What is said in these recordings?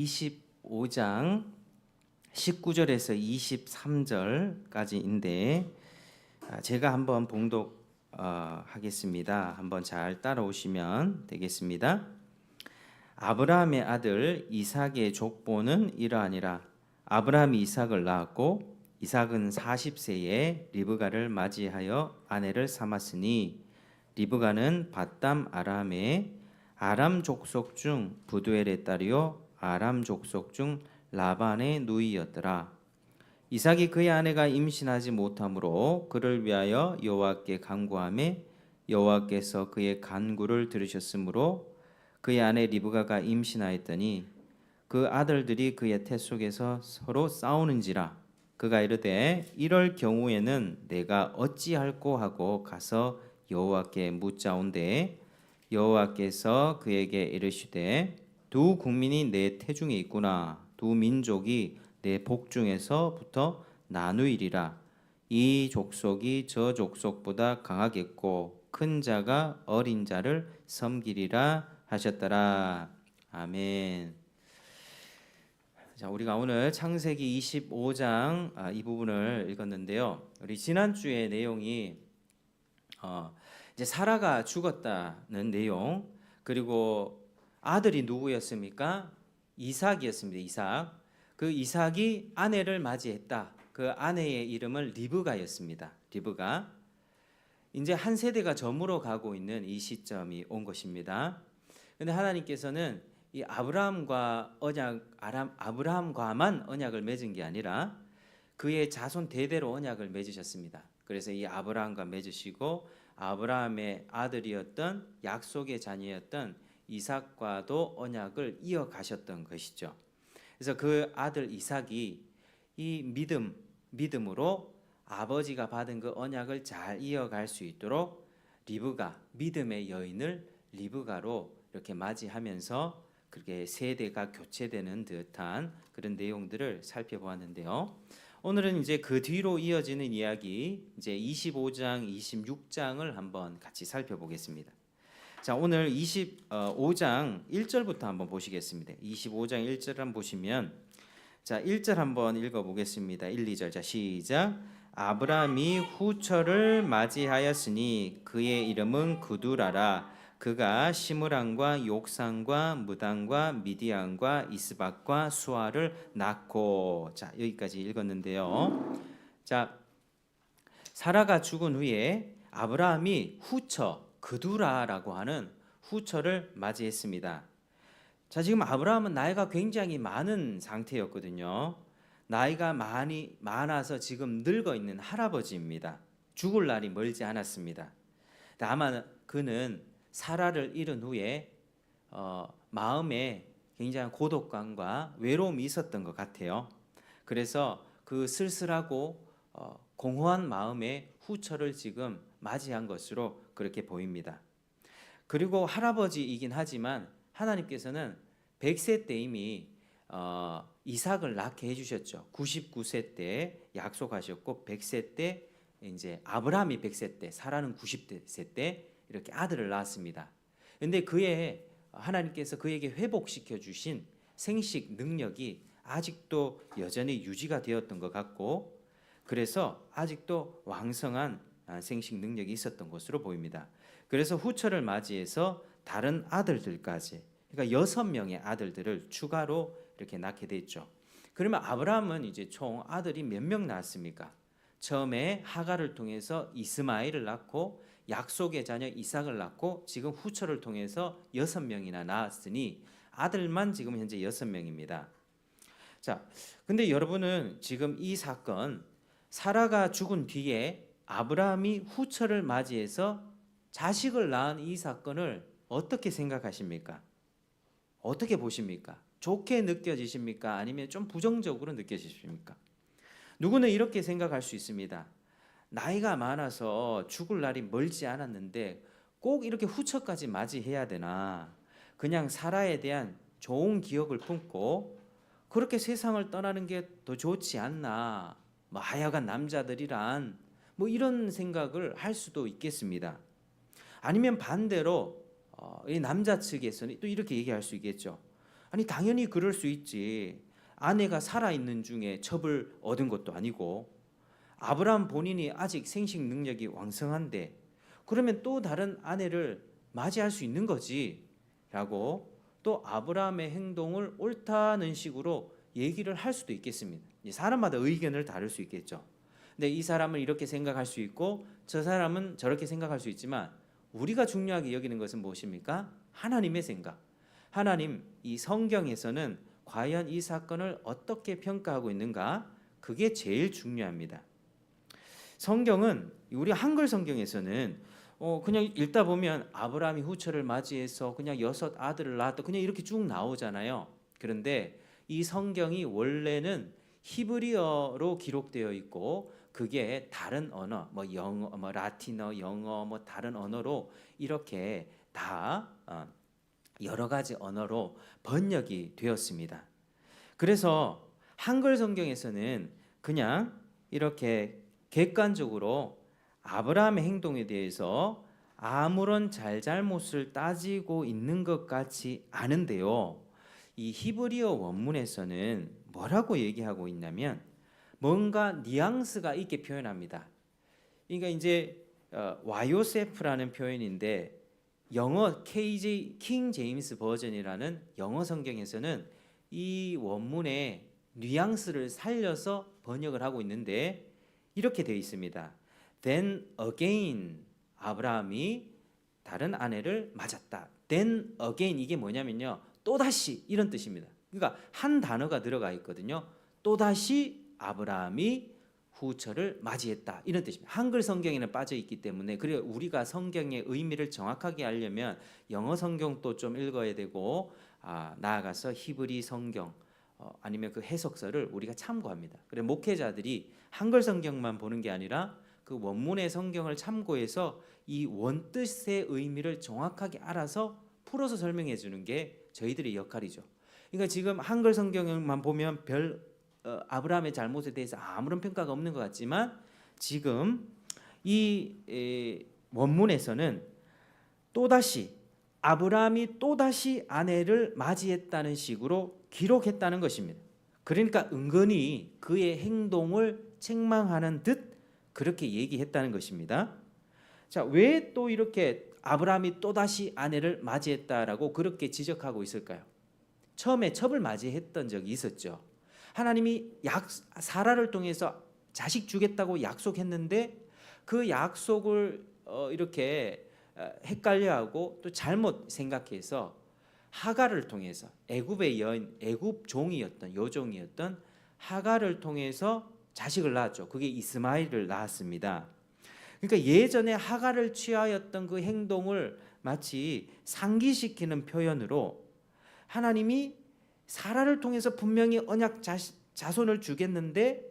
25장 19절에서 23절까지인데 제가 한번 봉독하겠습니다. 한번 잘 따라오시면 되겠습니다. 아브라함의 아들 이삭의 족보는 이러하니라. 아브라함이 이삭을 낳았고 이삭은 40세에 리브가를 맞이하여 아내를 삼았으니 리브가는 밧담 아람의 아람 족속 중 부두엘의 딸이요 아람 족속 중 라반의 누이였더라. 이삭이 그의 아내가 임신하지 못하므로 그를 위하여 여호와께 간구하매 여호와께서 그의 간구를 들으셨으므로 그의 아내 리브가가 임신하였더니 그 아들들이 그의 태 속에서 서로 싸우는지라. 그가 이르되 이럴 경우에는 내가 어찌할꼬 하고 가서 여호와께 묻자온대 여호와께서 그에게 이르시되 두 국민이 내 태중에 있구나. 두 민족이 내 복중에서부터 나누이리라. 이 족속이 저 족속보다 강하겠고 큰 자가 어린 자를 섬기리라 하셨더라. 아멘. 자, 우리가 오늘 창세기 25장 이 부분을 읽었는데요. 우리 지난주의 내용이 이제 사라가 죽었다는 내용, 그리고 아들이 누구였습니까? 이삭이었습니다. 이삭. 그 이삭이 아내를 맞이했다. 그 아내의 이름은 리브가였습니다. 리브가. 이제 한 세대가 저물어 가고 있는 이 시점이 온 것입니다. 근데 하나님께서는 이 아브라함과만 언약을 맺은 게 아니라 그의 자손 대대로 언약을 맺으셨습니다. 그래서 이 아브라함과 맺으시고 아브라함의 아들이었던 약속의 자녀였던 이삭과도 언약을 이어가셨던 것이죠. 그래서 그 아들 이삭이 이 믿음으로 아버지가 받은 그 언약을 잘 이어갈 수 있도록 리브가, 믿음의 여인을 리브가로 이렇게 맞이하면서 그렇게 세대가 교체되는 듯한 그런 내용들을 살펴보았는데요. 오늘은 이제 그 뒤로 이어지는 이야기, 이제 25장, 26장을 한번 같이 살펴보겠습니다. 자, 오늘 25장 1절부터 한번 보시겠습니다. 25장 1절 한번 보시면, 자, 1절 한번 읽어보겠습니다. 1, 2절. 자, 시작. 아브라함이 후처를 맞이하였으니 그의 이름은 그두라라. 그가 시므랑과 욕산과 무단과 미디안과 이스박과 수아를 낳고. 자, 여기까지 읽었는데요. 자, 사라가 죽은 후에 아브라함이 후처 그두라라고 하는 후처를 맞이했습니다. 자, 지금 아브라함은 나이가 굉장히 많은 상태였거든요. 나이가 많아서 지금 늙어 있는 할아버지입니다. 죽을 날이 멀지 않았습니다. 다만 그는 사라를 잃은 후에 마음에 굉장한 고독감과 외로움이 있었던 것 같아요. 그래서 그 쓸쓸하고 공허한 마음에 후처를 지금 맞이한 것으로 그렇게 보입니다. 그리고 할아버지이긴 하지만 하나님께서는 100세 때 이미 이삭을 낳게 해주셨죠. 99세 때 약속하셨고 100세 때 이제 아브라함이 100세 때 사라는 90세 때 이렇게 아들을 낳았습니다. 그런데 하나님께서 그에게 회복시켜 주신 생식 능력이 아직도 여전히 유지가 되었던 것 같고 그래서 아직도 왕성한 생식 능력이 있었던 것으로 보입니다. 그래서 후처를 맞이해서 다른 아들들까지, 그러니까 6명의 아들들을 추가로 이렇게 낳게 됐죠. 그러면 아브라함은 이제 총 아들이 몇 명 낳았습니까? 처음에 하갈을 통해서 이스마엘을 낳고 약속의 자녀 이삭을 낳고 지금 후처를 통해서 6명이나 낳았으니 아들만 지금 현재 6명입니다. 자, 근데 여러분은 지금 이 사건, 사라가 죽은 뒤에 아브라함이 후처를 맞이해서 자식을 낳은 이 사건을 어떻게 생각하십니까? 어떻게 보십니까? 좋게 느껴지십니까? 아니면 좀 부정적으로 느껴지십니까? 누구는 이렇게 생각할 수 있습니다. 나이가 많아서 죽을 날이 멀지 않았는데 꼭 이렇게 후처까지 맞이해야 되나? 그냥 사라에 대한 좋은 기억을 품고 그렇게 세상을 떠나는 게 더 좋지 않나? 하여간 남자들이란 이런 생각을 할 수도 있겠습니다. 아니면 반대로 이 남자 측에서는 또 이렇게 얘기할 수 있겠죠. 아니 당연히 그럴 수 있지. 아내가 살아있는 중에 첩을 얻은 것도 아니고 아브라함 본인이 아직 생식 능력이 왕성한데 그러면 또 다른 아내를 맞이할 수 있는 거지 라고 또 아브라함의 행동을 옳다는 식으로 얘기를 할 수도 있겠습니다. 사람마다 의견을 다를 수 있겠죠. 근데 이 사람은 이렇게 생각할 수 있고 저 사람은 저렇게 생각할 수 있지만 우리가 중요하게 여기는 것은 무엇입니까? 하나님의 생각. 하나님 이 성경에서는 과연 이 사건을 어떻게 평가하고 있는가? 그게 제일 중요합니다. 성경은 우리 한글 성경에서는 그냥 읽다 보면 아브라함이 후처를 맞이해서 그냥 6 아들을 낳았다 그냥 이렇게 쭉 나오잖아요. 그런데 이 성경이 원래는 히브리어로 기록되어 있고 그게 다른 언어, 뭐 영어, 뭐 라틴어, 영어, 뭐 다른 언어로 이렇게 다 여러 가지 언어로 번역이 되었습니다. 그래서 한글 성경에서는 그냥 이렇게 객관적으로 아브라함의 행동에 대해서 아무런 잘잘못을 따지고 있는 것 같지 않은데요. 이 히브리어 원문에서는 뭐라고 얘기하고 있냐면 뭔가 뉘앙스가 있게 표현합니다. 그러니까 이제 와요세프라는 표현인데 영어 KJ 킹 제임스 버전이라는 영어 성경에서는 이 원문의 뉘앙스를 살려서 번역을 하고 있는데 이렇게 되어 있습니다. Then again 아브라함이 다른 아내를 맞았다. Then again 이게 뭐냐면요. 또다시 이런 뜻입니다. 그러니까 한 단어가 들어가 있거든요. 또다시 아브라함이 후처를 맞이했다 이런 뜻입니다. 한글 성경에는 빠져 있기 때문에 그래서 우리가 성경의 의미를 정확하게 알려면 영어 성경도 좀 읽어야 되고 나아가서 히브리 성경 아니면 그 해석서를 우리가 참고합니다. 그래 목회자들이 한글 성경만 보는 게 아니라 그 원문의 성경을 참고해서 이 원뜻의 의미를 정확하게 알아서 풀어서 설명해 주는 게 저희들의 역할이죠. 그러니까 지금 한글 성경만 보면 아브라함의 잘못에 대해서 아무런 평가가 없는 것 같지만 지금 이 원문에서는 또다시 아브라함이 또다시 아내를 맞이했다는 식으로 기록했다는 것입니다. 그러니까 은근히 그의 행동을 책망하는 듯 그렇게 얘기했다는 것입니다. 자, 왜 또 이렇게 아브라함이 또다시 아내를 맞이했다라고 그렇게 지적하고 있을까요? 처음에 첩을 맞이했던 적이 있었죠. 하나님이 사라를 통해서 자식 주겠다고 약속했는데 그 약속을 이렇게 헷갈려하고 또 잘못 생각해서 하갈을 통해서 애굽의 여인, 애굽 종이었던 여종이었던 하갈을 통해서 자식을 낳았죠. 그게 이스마엘을 낳았습니다. 그러니까 예전에 하갈을 취하였던 그 행동을 마치 상기시키는 표현으로 하나님이 사라를 통해서 분명히 언약 자손을 주겠는데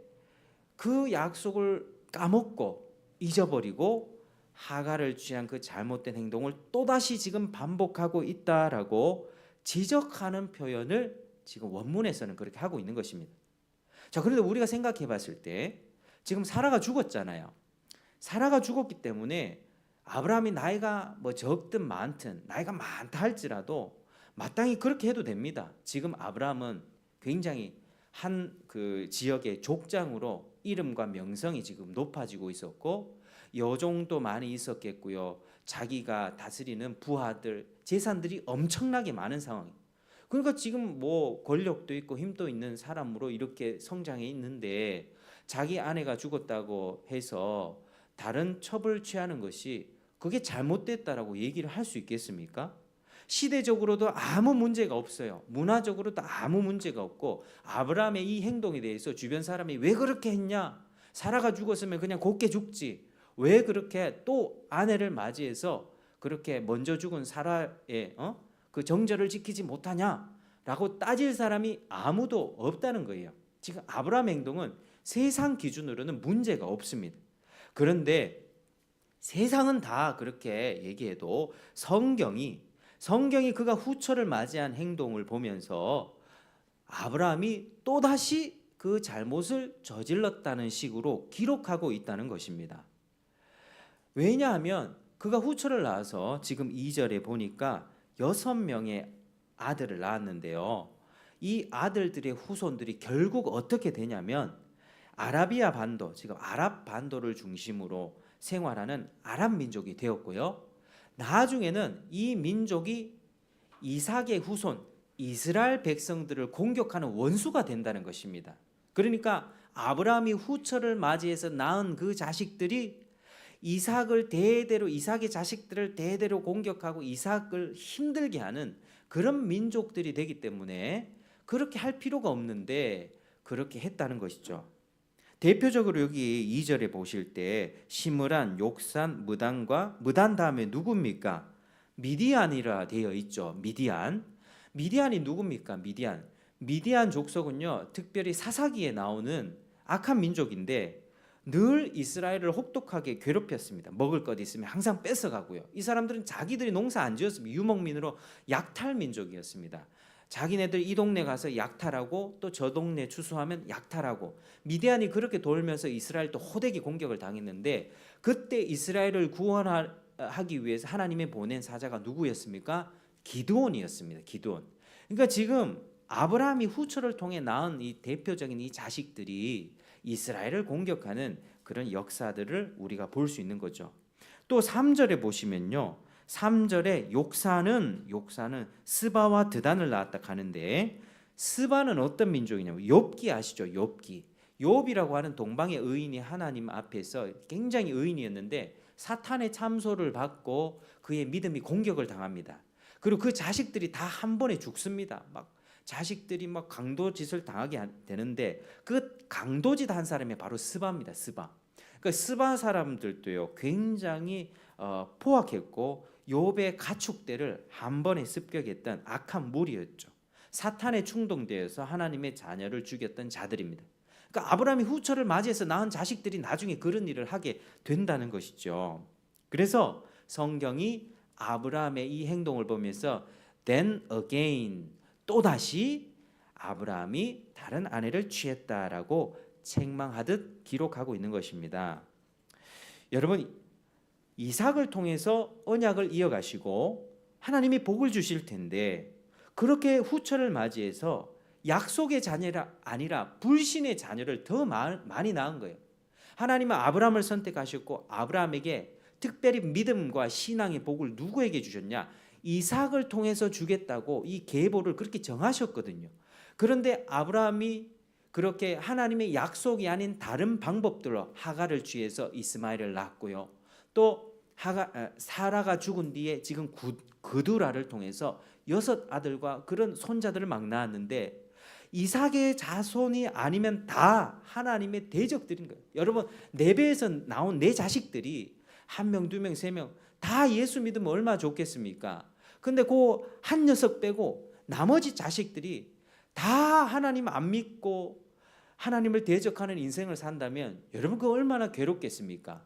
그 약속을 까먹고 잊어버리고 하갈을 취한 그 잘못된 행동을 또다시 지금 반복하고 있다라고 지적하는 표현을 지금 원문에서는 그렇게 하고 있는 것입니다. 자, 그런데 우리가 생각해 봤을 때 지금 사라가 죽었잖아요. 사라가 죽었기 때문에 아브라함이 나이가 뭐 적든 많든 나이가 많다 할지라도 마땅히 그렇게 해도 됩니다. 지금 아브라함은 굉장히 한 그 지역의 족장으로 이름과 명성이 지금 높아지고 있었고 여종도 많이 있었겠고요. 자기가 다스리는 부하들, 재산들이 엄청나게 많은 상황. 그러니까 지금 뭐 권력도 있고 힘도 있는 사람으로 이렇게 성장해 있는데 자기 아내가 죽었다고 해서 다른 첩을 취하는 것이 그게 잘못됐다라고 얘기를 할 수 있겠습니까? 시대적으로도 아무 문제가 없어요. 문화적으로도 아무 문제가 없고 아브라함의 이 행동에 대해서 주변 사람이 왜 그렇게 했냐? 사라가 죽었으면 그냥 곱게 죽지. 왜 그렇게 또 아내를 맞이해서 그렇게 먼저 죽은 사라의 그 정절을 지키지 못하냐라고 따질 사람이 아무도 없다는 거예요. 지금 아브라함의 행동은 세상 기준으로는 문제가 없습니다. 그런데 세상은 다 그렇게 얘기해도 성경이 그가 후처를 맞이한 행동을 보면서 아브라함이 또다시 그 잘못을 저질렀다는 식으로 기록하고 있다는 것입니다. 왜냐하면 그가 후처를 낳아서 지금 2절에 보니까 6명의 아들을 낳았는데요. 이 아들들의 후손들이 결국 어떻게 되냐면 아라비아 반도, 지금 아랍 반도를 중심으로 생활하는 아랍 민족이 되었고요. 나중에는 이 민족이 이삭의 후손 이스라엘 백성들을 공격하는 원수가 된다는 것입니다. 그러니까 아브라함이 후처를 맞이해서 낳은 그 자식들이 이삭의 자식들을 대대로 공격하고 이삭을 힘들게 하는 그런 민족들이 되기 때문에 그렇게 할 필요가 없는데 그렇게 했다는 것이죠. 대표적으로 여기 2절에 보실 때 시므란, 욕산, 무단 다음에 누굽니까? 미디안이라 되어 있죠. 미디안이 누굽니까? 미디안 족속은요, 특별히 사사기에 나오는 악한 민족인데 늘 이스라엘을 혹독하게 괴롭혔습니다. 먹을 것 있으면 항상 뺏어가고요. 이 사람들은 자기들이 농사 안 지었으면 유목민으로 약탈 민족이었습니다. 자기네들 이 동네 가서 약탈하고 또 저 동네 추수하면 약탈하고, 미디안이 그렇게 돌면서 이스라엘 또 호되게 공격을 당했는데 그때 이스라엘을 구원하기 위해서 하나님이 보낸 사자가 누구였습니까? 기드온이었습니다. 기드온. 그러니까 지금 아브라함이 후처를 통해 낳은 이 대표적인 이 자식들이 이스라엘을 공격하는 그런 역사들을 우리가 볼 수 있는 거죠. 또 3절에 보시면요, 3절에 욕사는 스바와 드단을 낳았다 하는데, 스바는 어떤 민족이냐면 욥기 아시죠? 욥이라고 하는 동방의 의인이 하나님 앞에서 굉장히 의인이었는데 사탄의 참소를 받고 그의 믿음이 공격을 당합니다. 그리고 그 자식들이 다 한 번에 죽습니다. 자식들이 강도짓을 당하게 되는데 그 강도짓 한 사람이 바로 스바입니다. 그러니까 스바 사람들도요 굉장히 포악했고 욥의 가축대를 한 번에 습격했던 악한 무리였죠. 사탄에 충동되어서 하나님의 자녀를 죽였던 자들입니다. 그러니까 아브라함이 후처를 맞이해서 낳은 자식들이 나중에 그런 일을 하게 된다는 것이죠. 그래서 성경이 아브라함의 이 행동을 보면서 then again, 또다시 아브라함이 다른 아내를 취했다라고 책망하듯 기록하고 있는 것입니다. 여러분, 이삭을 통해서 언약을 이어가시고 하나님이 복을 주실 텐데 그렇게 후처를 맞이해서 약속의 자녀가 아니라 불신의 자녀를 더 많이 낳은 거예요. 하나님은 아브라함을 선택하셨고 아브라함에게 특별히 믿음과 신앙의 복을 누구에게 주셨냐? 이삭을 통해서 주겠다고 이 계보를 그렇게 정하셨거든요. 그런데 아브라함이 그렇게 하나님의 약속이 아닌 다른 방법들로 하갈을 취해서 이스마엘을 낳았고요. 또 사라가 죽은 뒤에 지금 그두라를 통해서 6 아들과 그런 손자들을 막 낳았는데 이삭의 자손이 아니면 다 하나님의 대적들인 거예요. 여러분, 내 배에서 나온 내 자식들이 1명, 2명, 3명 다 예수 믿으면 얼마나 좋겠습니까? 근데 그 한 녀석 빼고 나머지 자식들이 다 하나님 안 믿고 하나님을 대적하는 인생을 산다면 여러분 그거 얼마나 괴롭겠습니까?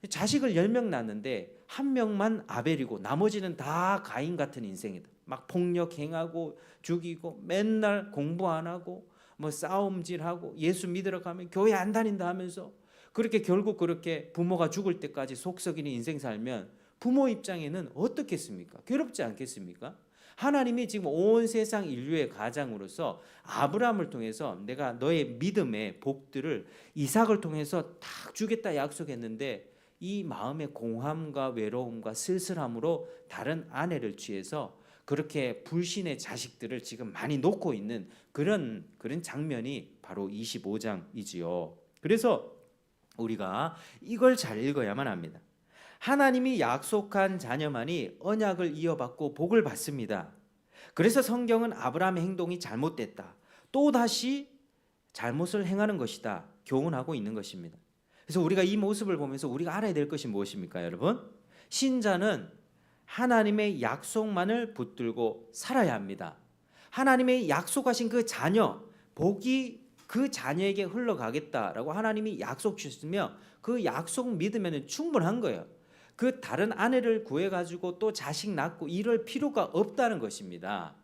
자식을 10명 낳는데 1명만 아벨이고 나머지는 다 가인 같은 인생이다. 막 폭력 행하고 죽이고 맨날 공부 안 하고 싸움질하고 예수 믿으러 가면 교회 안 다닌다 하면서 그렇게 결국 그렇게 부모가 죽을 때까지 속 썩이는 인생 살면 부모 입장에는 어떻겠습니까? 괴롭지 않겠습니까? 하나님이 지금 온 세상 인류의 가장으로서 아브라함을 통해서 내가 너의 믿음의 복들을 이삭을 통해서 딱 주겠다 약속했는데 이 마음의 공함과 외로움과 쓸쓸함으로 다른 아내를 취해서 그렇게 불신의 자식들을 지금 많이 놓고 있는 그런 장면이 바로 25장이지요. 그래서 우리가 이걸 잘 읽어야만 합니다. 하나님이 약속한 자녀만이 언약을 이어받고 복을 받습니다. 그래서 성경은 아브라함의 행동이 잘못됐다, 또다시 잘못을 행하는 것이다 교훈하고 있는 것입니다. 그래서 우리가 이 모습을 보면서 우리가 알아야 될 것이 무엇입니까? 여러분, 신자는 하나님의 약속만을 붙들고 살아야 합니다. 하나님의 약속하신 그 자녀, 복이 그 자녀에게 흘러가겠다라고 하나님이 약속 주셨으면 그 약속 믿으면 충분한 거예요. 그 다른 아내를 구해가지고 또 자식 낳고 이럴 필요가 없다는 것입니다.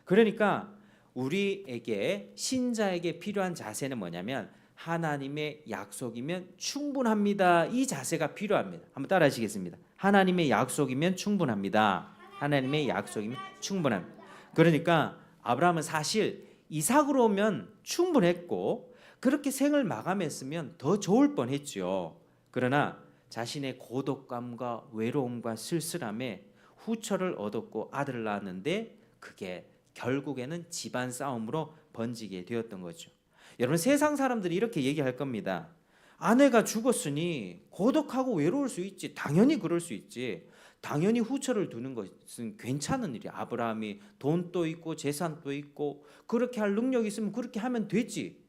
그러니까 우리에게, 신자에게 필요한 자세는 뭐냐면 하나님의 약속이면 충분합니다. 이 자세가 필요합니다. 한번 따라 하시겠습니다. 하나님의 약속이면 충분합니다. 하나님의 약속이면 충분합니다. 그러니까 아브라함은 사실 이삭으로 오면 충분했고 그렇게 생을 마감했으면 더 좋을 뻔했죠. 그러나 자신의 고독감과 외로움과 쓸쓸함에 후처를 얻었고 아들을 낳았는데 그게 결국에는 집안 싸움으로 번지게 되었던 거죠. 여러분, 세상 사람들이 이렇게 얘기할 겁니다. 아내가 죽었으니 고독하고 외로울 수 있지. 당연히 그럴 수 있지. 당연히 후처를 두는 것은 괜찮은 일이야. 아브라함이 돈도 있고 재산도 있고 그렇게 할 능력이 있으면 그렇게 하면 되지.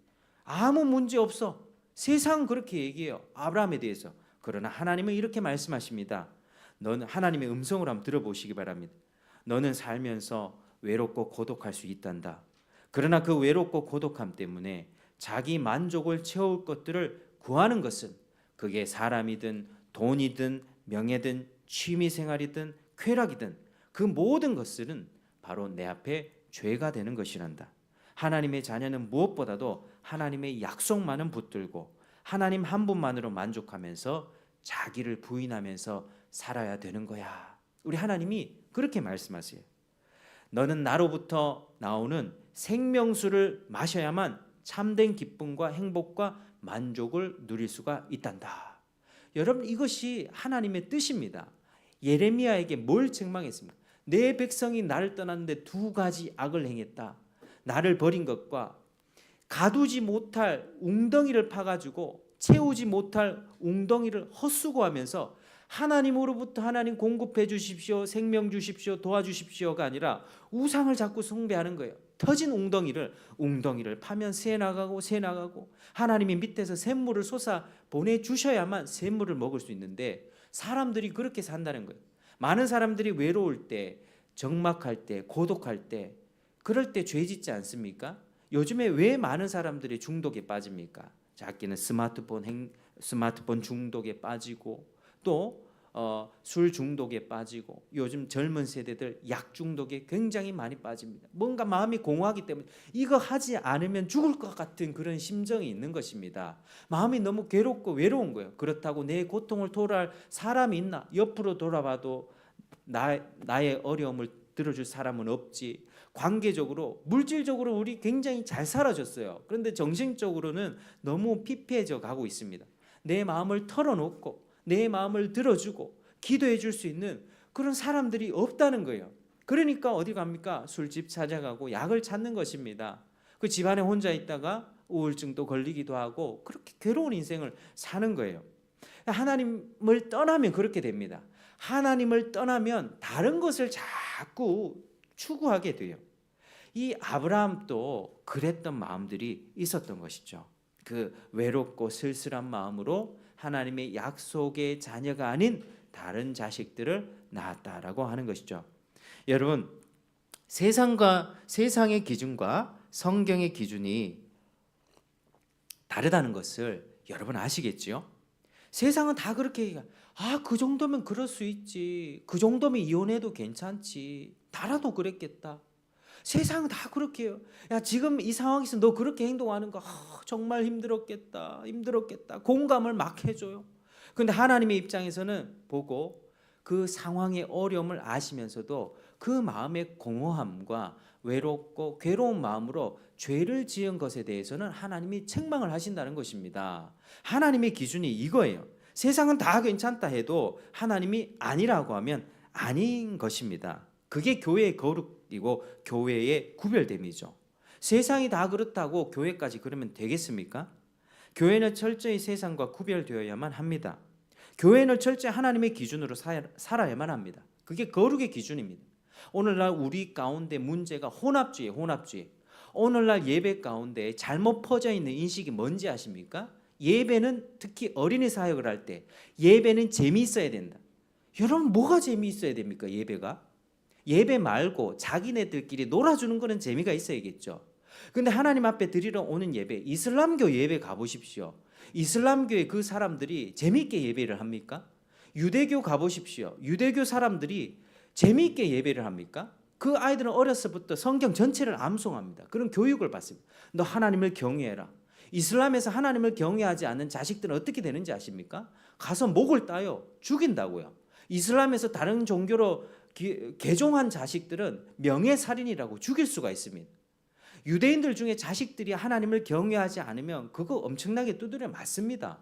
아무 문제 없어. 세상은 그렇게 얘기해요, 아브라함에 대해서. 그러나 하나님은 이렇게 말씀하십니다. 너는 하나님의 음성을 한번 들어보시기 바랍니다. 너는 살면서 외롭고 고독할 수 있단다. 그러나 그 외롭고 고독함 때문에 자기 만족을 채울 것들을 구하는 것은 그게 사람이든 돈이든 명예든 취미생활이든 쾌락이든 그 모든 것들은 바로 내 앞에 죄가 되는 것이란다. 하나님의 자녀는 무엇보다도 하나님의 약속만은 붙들고 하나님 한 분만으로 만족하면서 자기를 부인하면서 살아야 되는 거야. 우리 하나님이 그렇게 말씀하세요. 너는 나로부터 나오는 생명수를 마셔야만 참된 기쁨과 행복과 만족을 누릴 수가 있단다. 여러분, 이것이 하나님의 뜻입니다. 예레미야에게 뭘 책망했습니까? 내 백성이 나를 떠났는데 두 가지 악을 행했다. 나를 버린 것과 가두지 못할 웅덩이를 파가지고 채우지 못할 웅덩이를 헛수고하면서 하나님으로부터 하나님 공급해 주십시오, 생명 주십시오, 도와주십시오가 아니라 우상을 자꾸 숭배하는 거예요. 터진 웅덩이를 파면 새 나가고 하나님이 밑에서 샘물을 쏟아 보내주셔야만 샘물을 먹을 수 있는데 사람들이 그렇게 산다는 거예요. 많은 사람들이 외로울 때, 적막할 때, 고독할 때, 그럴 때 죄 짓지 않습니까? 요즘에 왜 많은 사람들이 중독에 빠집니까? 자기는 스마트폰 중독에 빠지고 또 술 중독에 빠지고 요즘 젊은 세대들 약 중독에 굉장히 많이 빠집니다. 뭔가 마음이 공허하기 때문에 이거 하지 않으면 죽을 것 같은 그런 심정이 있는 것입니다. 마음이 너무 괴롭고 외로운 거예요. 그렇다고 내 고통을 토로할 사람이 있나? 옆으로 돌아봐도 나의 어려움을 들어줄 사람은 없지. 관계적으로, 물질적으로 우리 굉장히 잘 살아졌어요. 그런데 정신적으로는 너무 피폐해져 가고 있습니다. 내 마음을 털어놓고 내 마음을 들어주고 기도해 줄 수 있는 그런 사람들이 없다는 거예요. 그러니까 어디 갑니까? 술집 찾아가고 약을 찾는 것입니다. 그 집안에 혼자 있다가 우울증도 걸리기도 하고 그렇게 괴로운 인생을 사는 거예요. 하나님을 떠나면 그렇게 됩니다. 하나님을 떠나면 다른 것을 자꾸 추구하게 돼요. 이 아브라함도 그랬던 마음들이 있었던 것이죠. 그 외롭고 쓸쓸한 마음으로 하나님의 약속의 자녀가 아닌 다른 자식들을 낳았다라고 하는 것이죠. 여러분, 세상의 기준과 성경의 기준이 다르다는 것을 여러분 아시겠지요? 세상은 다 그렇게 얘기해요. 그 정도면 그럴 수 있지. 그 정도면 이혼해도 괜찮지. 나라도 그랬겠다. 세상은 다 그렇게 해요. 야, 지금 이 상황에서 너 그렇게 행동하는 거 정말 힘들었겠다. 공감을 막 해줘요. 그런데 하나님의 입장에서는 보고 그 상황의 어려움을 아시면서도 그 마음의 공허함과 외롭고 괴로운 마음으로 죄를 지은 것에 대해서는 하나님이 책망을 하신다는 것입니다. 하나님의 기준이 이거예요. 세상은 다 괜찮다 해도 하나님이 아니라고 하면 아닌 것입니다. 그게 교회의 거룩이고 교회의 구별됨이죠. 세상이 다 그렇다고 교회까지 그러면 되겠습니까? 교회는 철저히 세상과 구별되어야만 합니다. 교회는 철저히 하나님의 기준으로 살아야만 합니다. 그게 거룩의 기준입니다. 오늘날 우리 가운데 문제가 혼합주의. 오늘날 예배 가운데 잘못 퍼져 있는 인식이 뭔지 아십니까? 예배는 특히 어린이 사역을 할 때 예배는 재미있어야 된다. 여러분, 뭐가 재미있어야 됩니까? 예배 말고 자기네들끼리 놀아주는 거는 재미가 있어야겠죠. 근데 하나님 앞에 드리러 오는 예배, 이슬람교 예배 가보십시오. 이슬람교의 그 사람들이 재미있게 예배를 합니까? 유대교 가보십시오. 유대교 사람들이 재미있게 예배를 합니까? 그 아이들은 어렸을부터 성경 전체를 암송합니다. 그런 교육을 받습니다. 너 하나님을 경외해라. 이슬람에서 하나님을 경외하지 않는 자식들은 어떻게 되는지 아십니까? 가서 목을 따요. 죽인다고요. 이슬람에서 다른 종교로 개종한 자식들은 명예살인이라고 죽일 수가 있습니다. 유대인들 중에 자식들이 하나님을 경외하지 않으면 그거 엄청나게 두드려 맞습니다.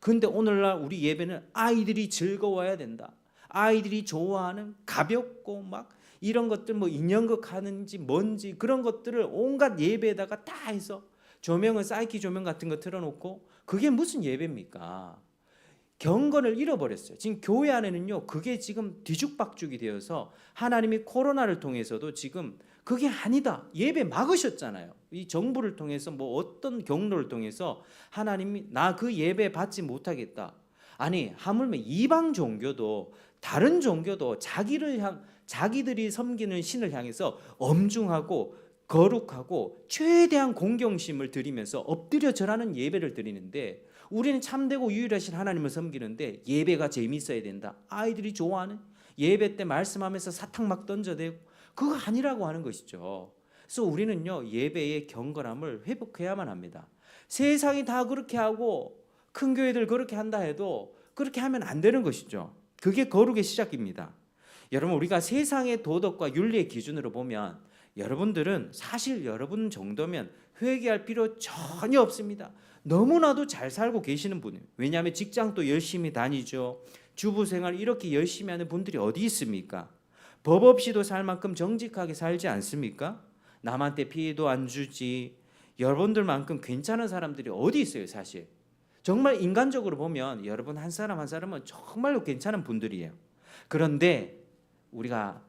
그런데 오늘날 우리 예배는 아이들이 즐거워야 된다. 아이들이 좋아하는 가볍고 막 이런 것들 뭐 인형극 하는지 뭔지 그런 것들을 온갖 예배에다가 다 해서 조명은 사이키 조명 같은 거 틀어놓고 그게 무슨 예배입니까? 경건을 잃어버렸어요. 지금 교회 안에는요, 그게 지금 뒤죽박죽이 되어서 하나님이 코로나를 통해서도 지금 그게 아니다. 예배 막으셨잖아요. 이 정부를 통해서 뭐 어떤 경로를 통해서 하나님이 나 그 예배 받지 못하겠다. 아니 하물며 이방 종교도 다른 종교도 자기들이 섬기는 신을 향해서 엄중하고 거룩하고 최대한 공경심을 드리면서 엎드려 절하는 예배를 드리는데 우리는 참되고 유일하신 하나님을 섬기는데 예배가 재미있어야 된다. 아이들이 좋아하는 예배 때 말씀하면서 사탕 막 던져대고 그거 아니라고 하는 것이죠. 그래서 우리는요 예배의 경건함을 회복해야만 합니다. 세상이 다 그렇게 하고 큰 교회들 그렇게 한다 해도 그렇게 하면 안 되는 것이죠. 그게 거룩의 시작입니다. 여러분 우리가 세상의 도덕과 윤리의 기준으로 보면 여러분들은 사실 여러분 정도면 회개할 필요 전혀 없습니다. 너무나도 잘 살고 계시는 분이에요. 왜냐하면 직장도 열심히 다니죠. 주부생활 이렇게 열심히 하는 분들이 어디 있습니까? 법 없이도 살 만큼 정직하게 살지 않습니까? 남한테 피해도 안 주지. 여러분들만큼 괜찮은 사람들이 어디 있어요 사실. 정말 인간적으로 보면 여러분 한 사람 한 사람은 정말로 괜찮은 분들이에요. 그런데 우리가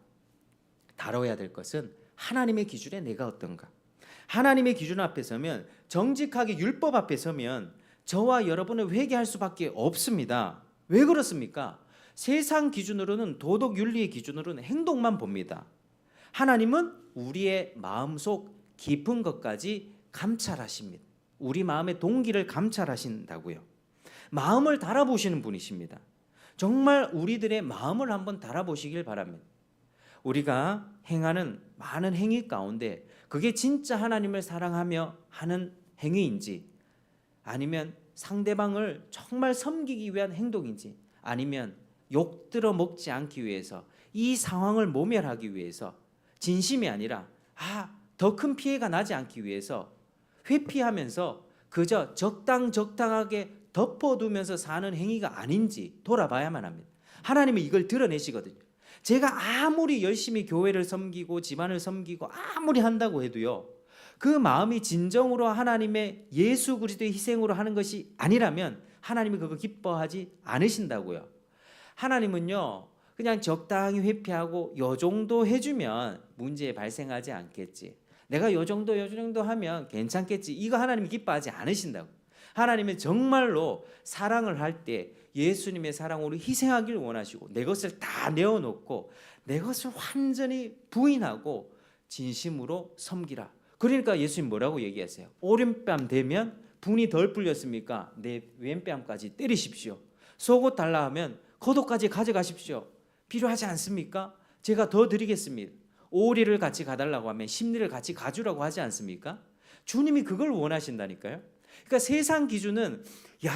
다뤄야 될 것은 하나님의 기준에 내가 어떤가. 하나님의 기준 앞에 서면 정직하게 율법 앞에 서면 저와 여러분은 회개할 수밖에 없습니다. 왜 그렇습니까? 세상 기준으로는 도덕 윤리의 기준으로는 행동만 봅니다. 하나님은 우리의 마음속 깊은 것까지 감찰하십니다. 우리 마음의 동기를 감찰하신다고요. 마음을 달아보시는 분이십니다. 정말 우리들의 마음을 한번 달아보시길 바랍니다. 우리가 행하는 많은 행위 가운데 그게 진짜 하나님을 사랑하며 하는 행위인지 아니면 상대방을 정말 섬기기 위한 행동인지 아니면 욕들어 먹지 않기 위해서 이 상황을 모멸하기 위해서 진심이 아니라 더 큰 피해가 나지 않기 위해서 회피하면서 그저 적당하게 덮어두면서 사는 행위가 아닌지 돌아봐야만 합니다. 하나님은 이걸 드러내시거든요. 제가 아무리 열심히 교회를 섬기고 집안을 섬기고 아무리 한다고 해도요 그 마음이 진정으로 하나님의 예수 그리스도의 희생으로 하는 것이 아니라면 하나님이 그거 기뻐하지 않으신다고요. 하나님은요 그냥 적당히 회피하고 요 정도 해주면 문제 발생하지 않겠지. 내가 요 정도 하면 괜찮겠지. 이거 하나님이 기뻐하지 않으신다고. 하나님은 정말로 사랑을 할 때 예수님의 사랑으로 희생하길 원하시고 내 것을 다 내어놓고 내 것을 완전히 부인하고 진심으로 섬기라. 그러니까 예수님 뭐라고 얘기하세요? 오른뺨 되면 분이 덜 풀렸습니까? 내 왼뺨까지 때리십시오. 속옷 달라 하면 겉옷까지 가져가십시오. 필요하지 않습니까? 제가 더 드리겠습니다. 오리를 같이 가달라고 하면 심리를 같이 가주라고 하지 않습니까? 주님이 그걸 원하신다니까요. 그러니까 세상 기준은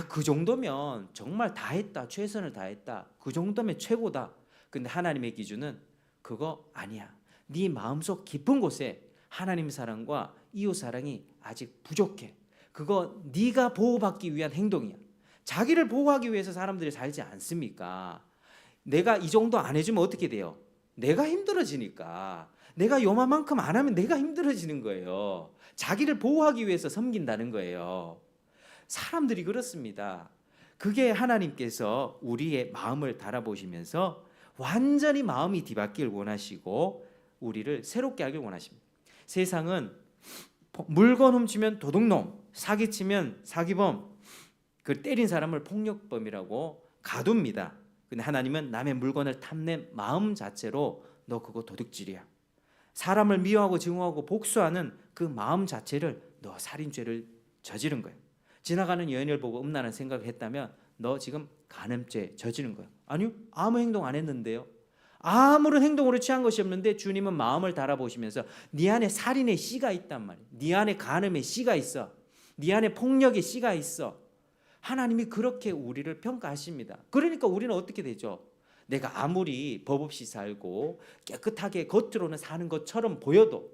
그 정도면 정말 다 했다. 최선을 다했다. 그 정도면 최고다. 근데 하나님의 기준은 그거 아니야. 네 마음속 깊은 곳에 하나님 사랑과 이웃 사랑이 아직 부족해. 그거 네가 보호받기 위한 행동이야. 자기를 보호하기 위해서 사람들이 살지 않습니까? 내가 이 정도 안 해주면 어떻게 돼요? 내가 힘들어지니까. 내가 요만큼 안 하면 내가 힘들어지는 거예요. 자기를 보호하기 위해서 섬긴다는 거예요. 사람들이 그렇습니다. 그게 하나님께서 우리의 마음을 달아보시면서 완전히 마음이 뒤바뀌길 원하시고 우리를 새롭게 하길 원하십니다. 세상은 물건 훔치면 도둑놈, 사기치면 사기범, 그 때린 사람을 폭력범이라고 가둡니다. 근데 하나님은 남의 물건을 탐낸 마음 자체로 너 그거 도둑질이야. 사람을 미워하고 증오하고 복수하는 그 마음 자체를 너 살인죄를 저지른 거예요. 지나가는 여인을 보고 음란한 생각을 했다면 너 지금 간음죄 저지른 거예요. 아니요, 아무 행동 안 했는데요. 아무런 행동으로 취한 것이 없는데 주님은 마음을 달아보시면서 네 안에 살인의 씨가 있단 말이에요. 네 안에 간음의 씨가 있어. 네 안에 폭력의 씨가 있어. 하나님이 그렇게 우리를 평가하십니다. 그러니까 우리는 어떻게 되죠? 내가 아무리 법 없이 살고 깨끗하게 겉으로는 사는 것처럼 보여도,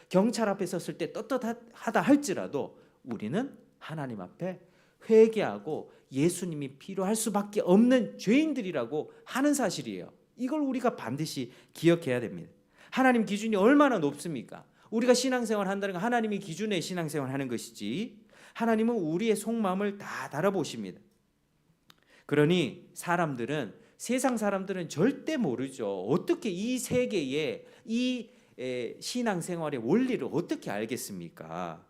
경찰 앞에 섰을 때 떳떳하다 할지라도 우리는 하나님 앞에 회개하고 예수님이 필요할 수밖에 없는 죄인들이라고 하는 사실이에요. 이걸 우리가 반드시 기억해야 됩니다. 하나님 기준이 얼마나 높습니까? 우리가 신앙생활 한다는 건 하나님의 기준에 신앙생활 하는 것이지, 하나님은 우리의 속마음을 다 달아보십니다. 그러니 세상 사람들은 절대 모르죠. 어떻게 이 세계의 이 신앙생활의 원리를 어떻게 알겠습니까?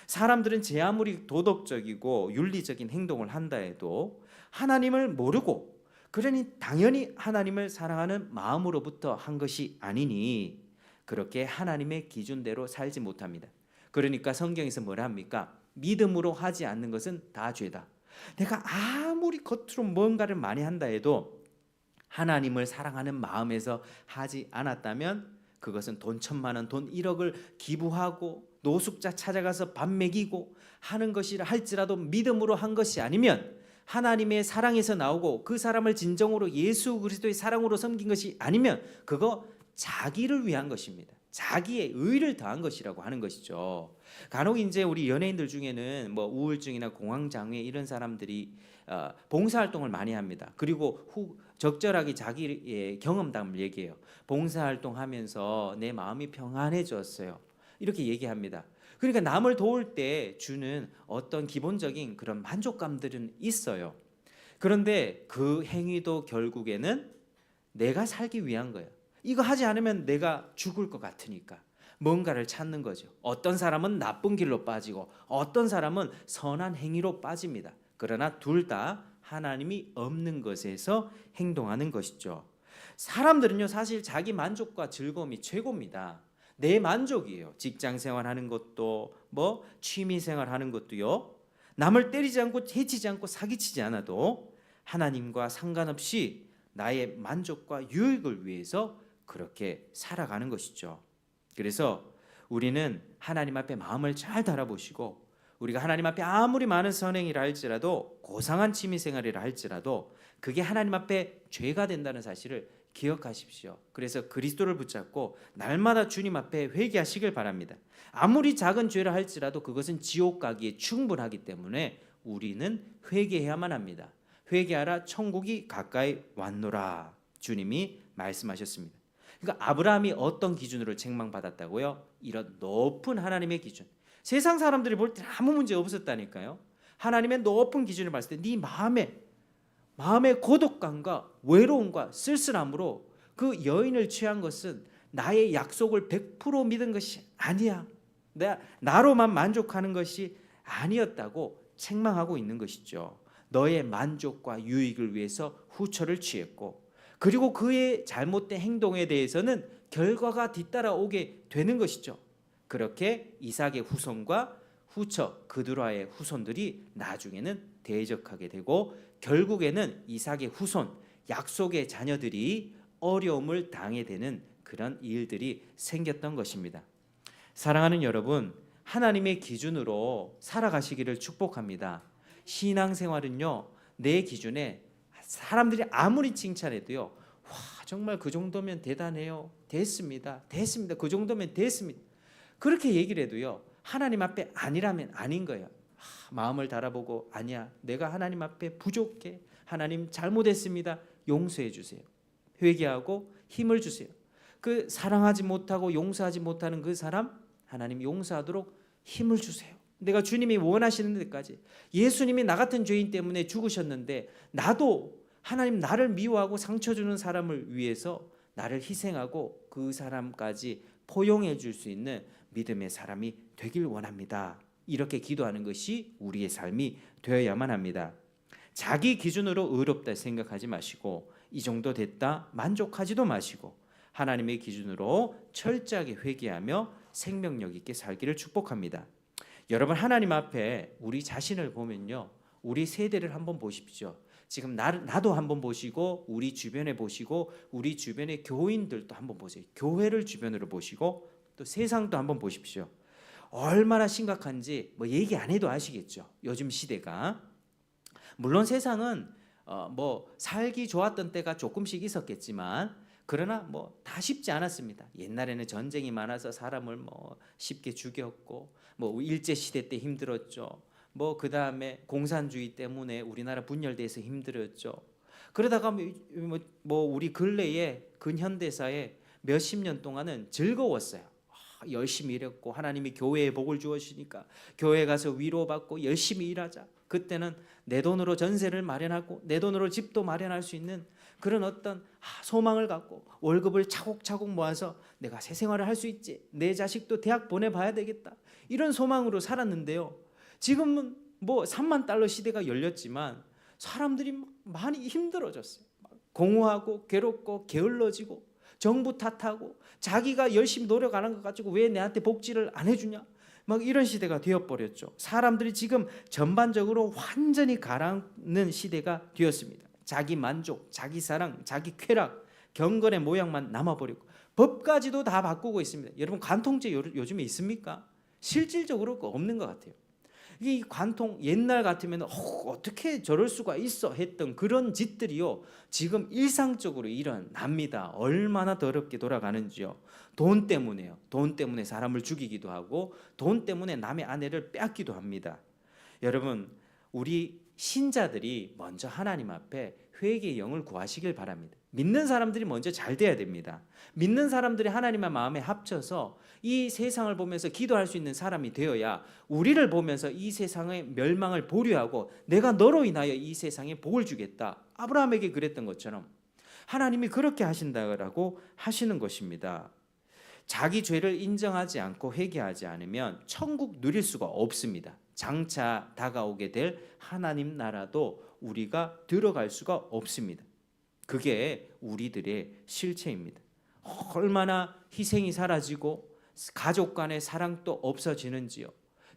사람들은 제 아무리 도덕적이고 윤리적인 행동을 한다 해도 하나님을 모르고, 그러니 당연히 하나님을 사랑하는 마음으로부터 한 것이 아니니 그렇게 하나님의 기준대로 살지 못합니다. 그러니까 성경에서 뭐라 합니까? 믿음으로 하지 않는 것은 다 죄다. 내가 아무리 겉으로 뭔가를 많이 한다 해도 하나님을 사랑하는 마음에서 하지 않았다면 그것은 돈 1,000만 원, 돈 1억을 기부하고 노숙자 찾아가서 밥 먹이고 하는 것이라 할지라도 믿음으로 한 것이 아니면, 하나님의 사랑에서 나오고 그 사람을 진정으로 예수 그리스도의 사랑으로 섬긴 것이 아니면 그거 자기를 위한 것입니다. 자기의 의를 더한 것이라고 하는 것이죠. 간혹 이제 우리 연예인들 중에는 뭐 우울증이나 공황장애 이런 사람들이 봉사활동을 많이 합니다. 그리고 적절하게 자기의 경험담을 얘기해요. 봉사활동하면서 내 마음이 평안해졌어요, 이렇게 얘기합니다. 그러니까 남을 도울 때 주는 어떤 기본적인 그런 만족감들은 있어요. 그런데 그 행위도 결국에는 내가 살기 위한 거예요. 이거 하지 않으면 내가 죽을 것 같으니까 뭔가를 찾는 거죠. 어떤 사람은 나쁜 길로 빠지고 어떤 사람은 선한 행위로 빠집니다. 그러나 둘 다 하나님이 없는 것에서 행동하는 것이죠. 사람들은요, 사실 자기 만족과 즐거움이 최고입니다. 내 만족이에요. 직장 생활하는 것도 뭐 취미 생활하는 것도요. 남을 때리지 않고 해치지 않고 사기치지 않아도 하나님과 상관없이 나의 만족과 유익을 위해서 그렇게 살아가는 것이죠. 그래서 우리는 하나님 앞에 마음을 잘 달아보시고, 우리가 하나님 앞에 아무리 많은 선행이라 할지라도, 고상한 취미 생활이라 할지라도 그게 하나님 앞에 죄가 된다는 사실을 기억하십시오. 그래서 그리스도를 붙잡고 날마다 주님 앞에 회개하시길 바랍니다. 아무리 작은 죄라 할지라도 그것은 지옥 가기에 충분하기 때문에 우리는 회개해야만 합니다. 회개하라, 천국이 가까이 왔노라, 주님이 말씀하셨습니다. 그러니까 아브라함이 어떤 기준으로 책망받았다고요? 이런 높은 하나님의 기준. 세상 사람들이 볼 때 아무 문제 없었다니까요. 하나님의 높은 기준을 봤을 때 네 마음의 고독감과 외로움과 쓸쓸함으로 그 여인을 취한 것은 나의 약속을 100% 믿은 것이 아니야, 나로만 만족하는 것이 아니었다고 책망하고 있는 것이죠. 너의 만족과 유익을 위해서 후처를 취했고, 그리고 그의 잘못된 행동에 대해서는 결과가 뒤따라오게 되는 것이죠. 그렇게 이삭의 후손과 후처 그드라의 후손들이 나중에는 대적하게 되고, 결국에는 이삭의 후손, 약속의 자녀들이 어려움을 당해 되는 그런 일들이 생겼던 것입니다. 사랑하는 여러분, 하나님의 기준으로 살아가시기를 축복합니다. 신앙생활은요, 내 기준에 사람들이 아무리 칭찬해도요, 와, 정말 그 정도면 대단해요, 됐습니다, 그 정도면 됐습니다, 그렇게 얘기를 해도요, 하나님 앞에 아니라면 아닌 거예요. 마음을 달아보고, 아니야, 내가 하나님 앞에 부족해, 하나님 잘못했습니다, 용서해 주세요, 회개하고 힘을 주세요. 그 사랑하지 못하고 용서하지 못하는 그 사람 하나님 용서하도록 힘을 주세요. 내가 주님이 원하시는 데까지, 예수님이 나 같은 죄인 때문에 죽으셨는데 나도 하나님 나를 미워하고 상처 주는 사람을 위해서 나를 희생하고 그 사람까지 포용해 줄 수 있는 믿음의 사람이 되길 원합니다. 이렇게 기도하는 것이 우리의 삶이 되어야만 합니다. 자기 기준으로 의롭다 생각하지 마시고, 이 정도 됐다 만족하지도 마시고, 하나님의 기준으로 철저하게 회개하며 생명력 있게 살기를 축복합니다. 여러분, 하나님 앞에 우리 자신을 보면요, 우리 세대를 한번 보십시오. 지금 나도 한번 보시고, 우리 주변에 보시고, 우리 주변의 교인들도 한번 보세요. 교회를 주변으로 보시고, 또 세상도 한번 보십시오. 얼마나 심각한지 뭐 얘기 안 해도 아시겠죠. 요즘 시대가, 물론 세상은 뭐 살기 좋았던 때가 조금씩 있었겠지만 그러나 뭐 다 쉽지 않았습니다. 옛날에는 전쟁이 많아서 사람을 뭐 쉽게 죽였고 뭐 일제 시대 때 힘들었죠. 뭐 그다음에 공산주의 때문에 우리나라 분열돼서 힘들었죠. 그러다가 우리 근래에 근현대사에 몇십 년 동안은 즐거웠어요. 열심히 일했고 하나님이 교회에 복을 주시니까 교회 가서 위로받고 열심히 일하자. 그때는 내 돈으로 전세를 마련하고 내 돈으로 집도 마련할 수 있는 그런 어떤 소망을 갖고 월급을 차곡차곡 모아서 내가 새 생활을 할 수 있지. 내 자식도 대학 보내봐야 되겠다. 이런 소망으로 살았는데요. 지금은 뭐 3만 달러 시대가 열렸지만 사람들이 많이 힘들어졌어요. 공허하고 괴롭고 게을러지고 정부 탓하고 자기가 열심히 노력 안 한 것 가지고 왜 내한테 복지를 안 해주냐 막 이런 시대가 되어버렸죠. 사람들이 지금 전반적으로 완전히 가라앉는 시대가 되었습니다. 자기 만족, 자기 사랑, 자기 쾌락, 경건의 모양만 남아버리고 법까지도 다 바꾸고 있습니다. 여러분 관통죄 요즘에 있습니까? 실질적으로 없는 것 같아요. 이 관통 옛날 같으면 어떻게 저럴 수가 있어 했던 그런 짓들이요 지금 일상적으로 일어납니다. 얼마나 더럽게 돌아가는지요. 돈 때문에요. 돈 때문에 사람을 죽이기도 하고 돈 때문에 남의 아내를 빼앗기도 합니다. 여러분 우리 신자들이 먼저 하나님 앞에 회개의 영을 구하시길 바랍니다. 믿는 사람들이 먼저 잘 돼야 됩니다. 믿는 사람들이 하나님의 마음에 합쳐서 이 세상을 보면서 기도할 수 있는 사람이 되어야 우리를 보면서 이 세상의 멸망을 보류하고 내가 너로 인하여 이 세상에 복을 주겠다. 아브라함에게 그랬던 것처럼 하나님이 그렇게 하신다고 하시는 것입니다. 자기 죄를 인정하지 않고 회개하지 않으면 천국 누릴 수가 없습니다. 장차 다가오게 될 하나님 나라도 우리가 들어갈 수가 없습니다. 그게 우리들의 실체입니다. 얼마나 희생이 사라지고 가족 간의 사랑도 없어지는지요.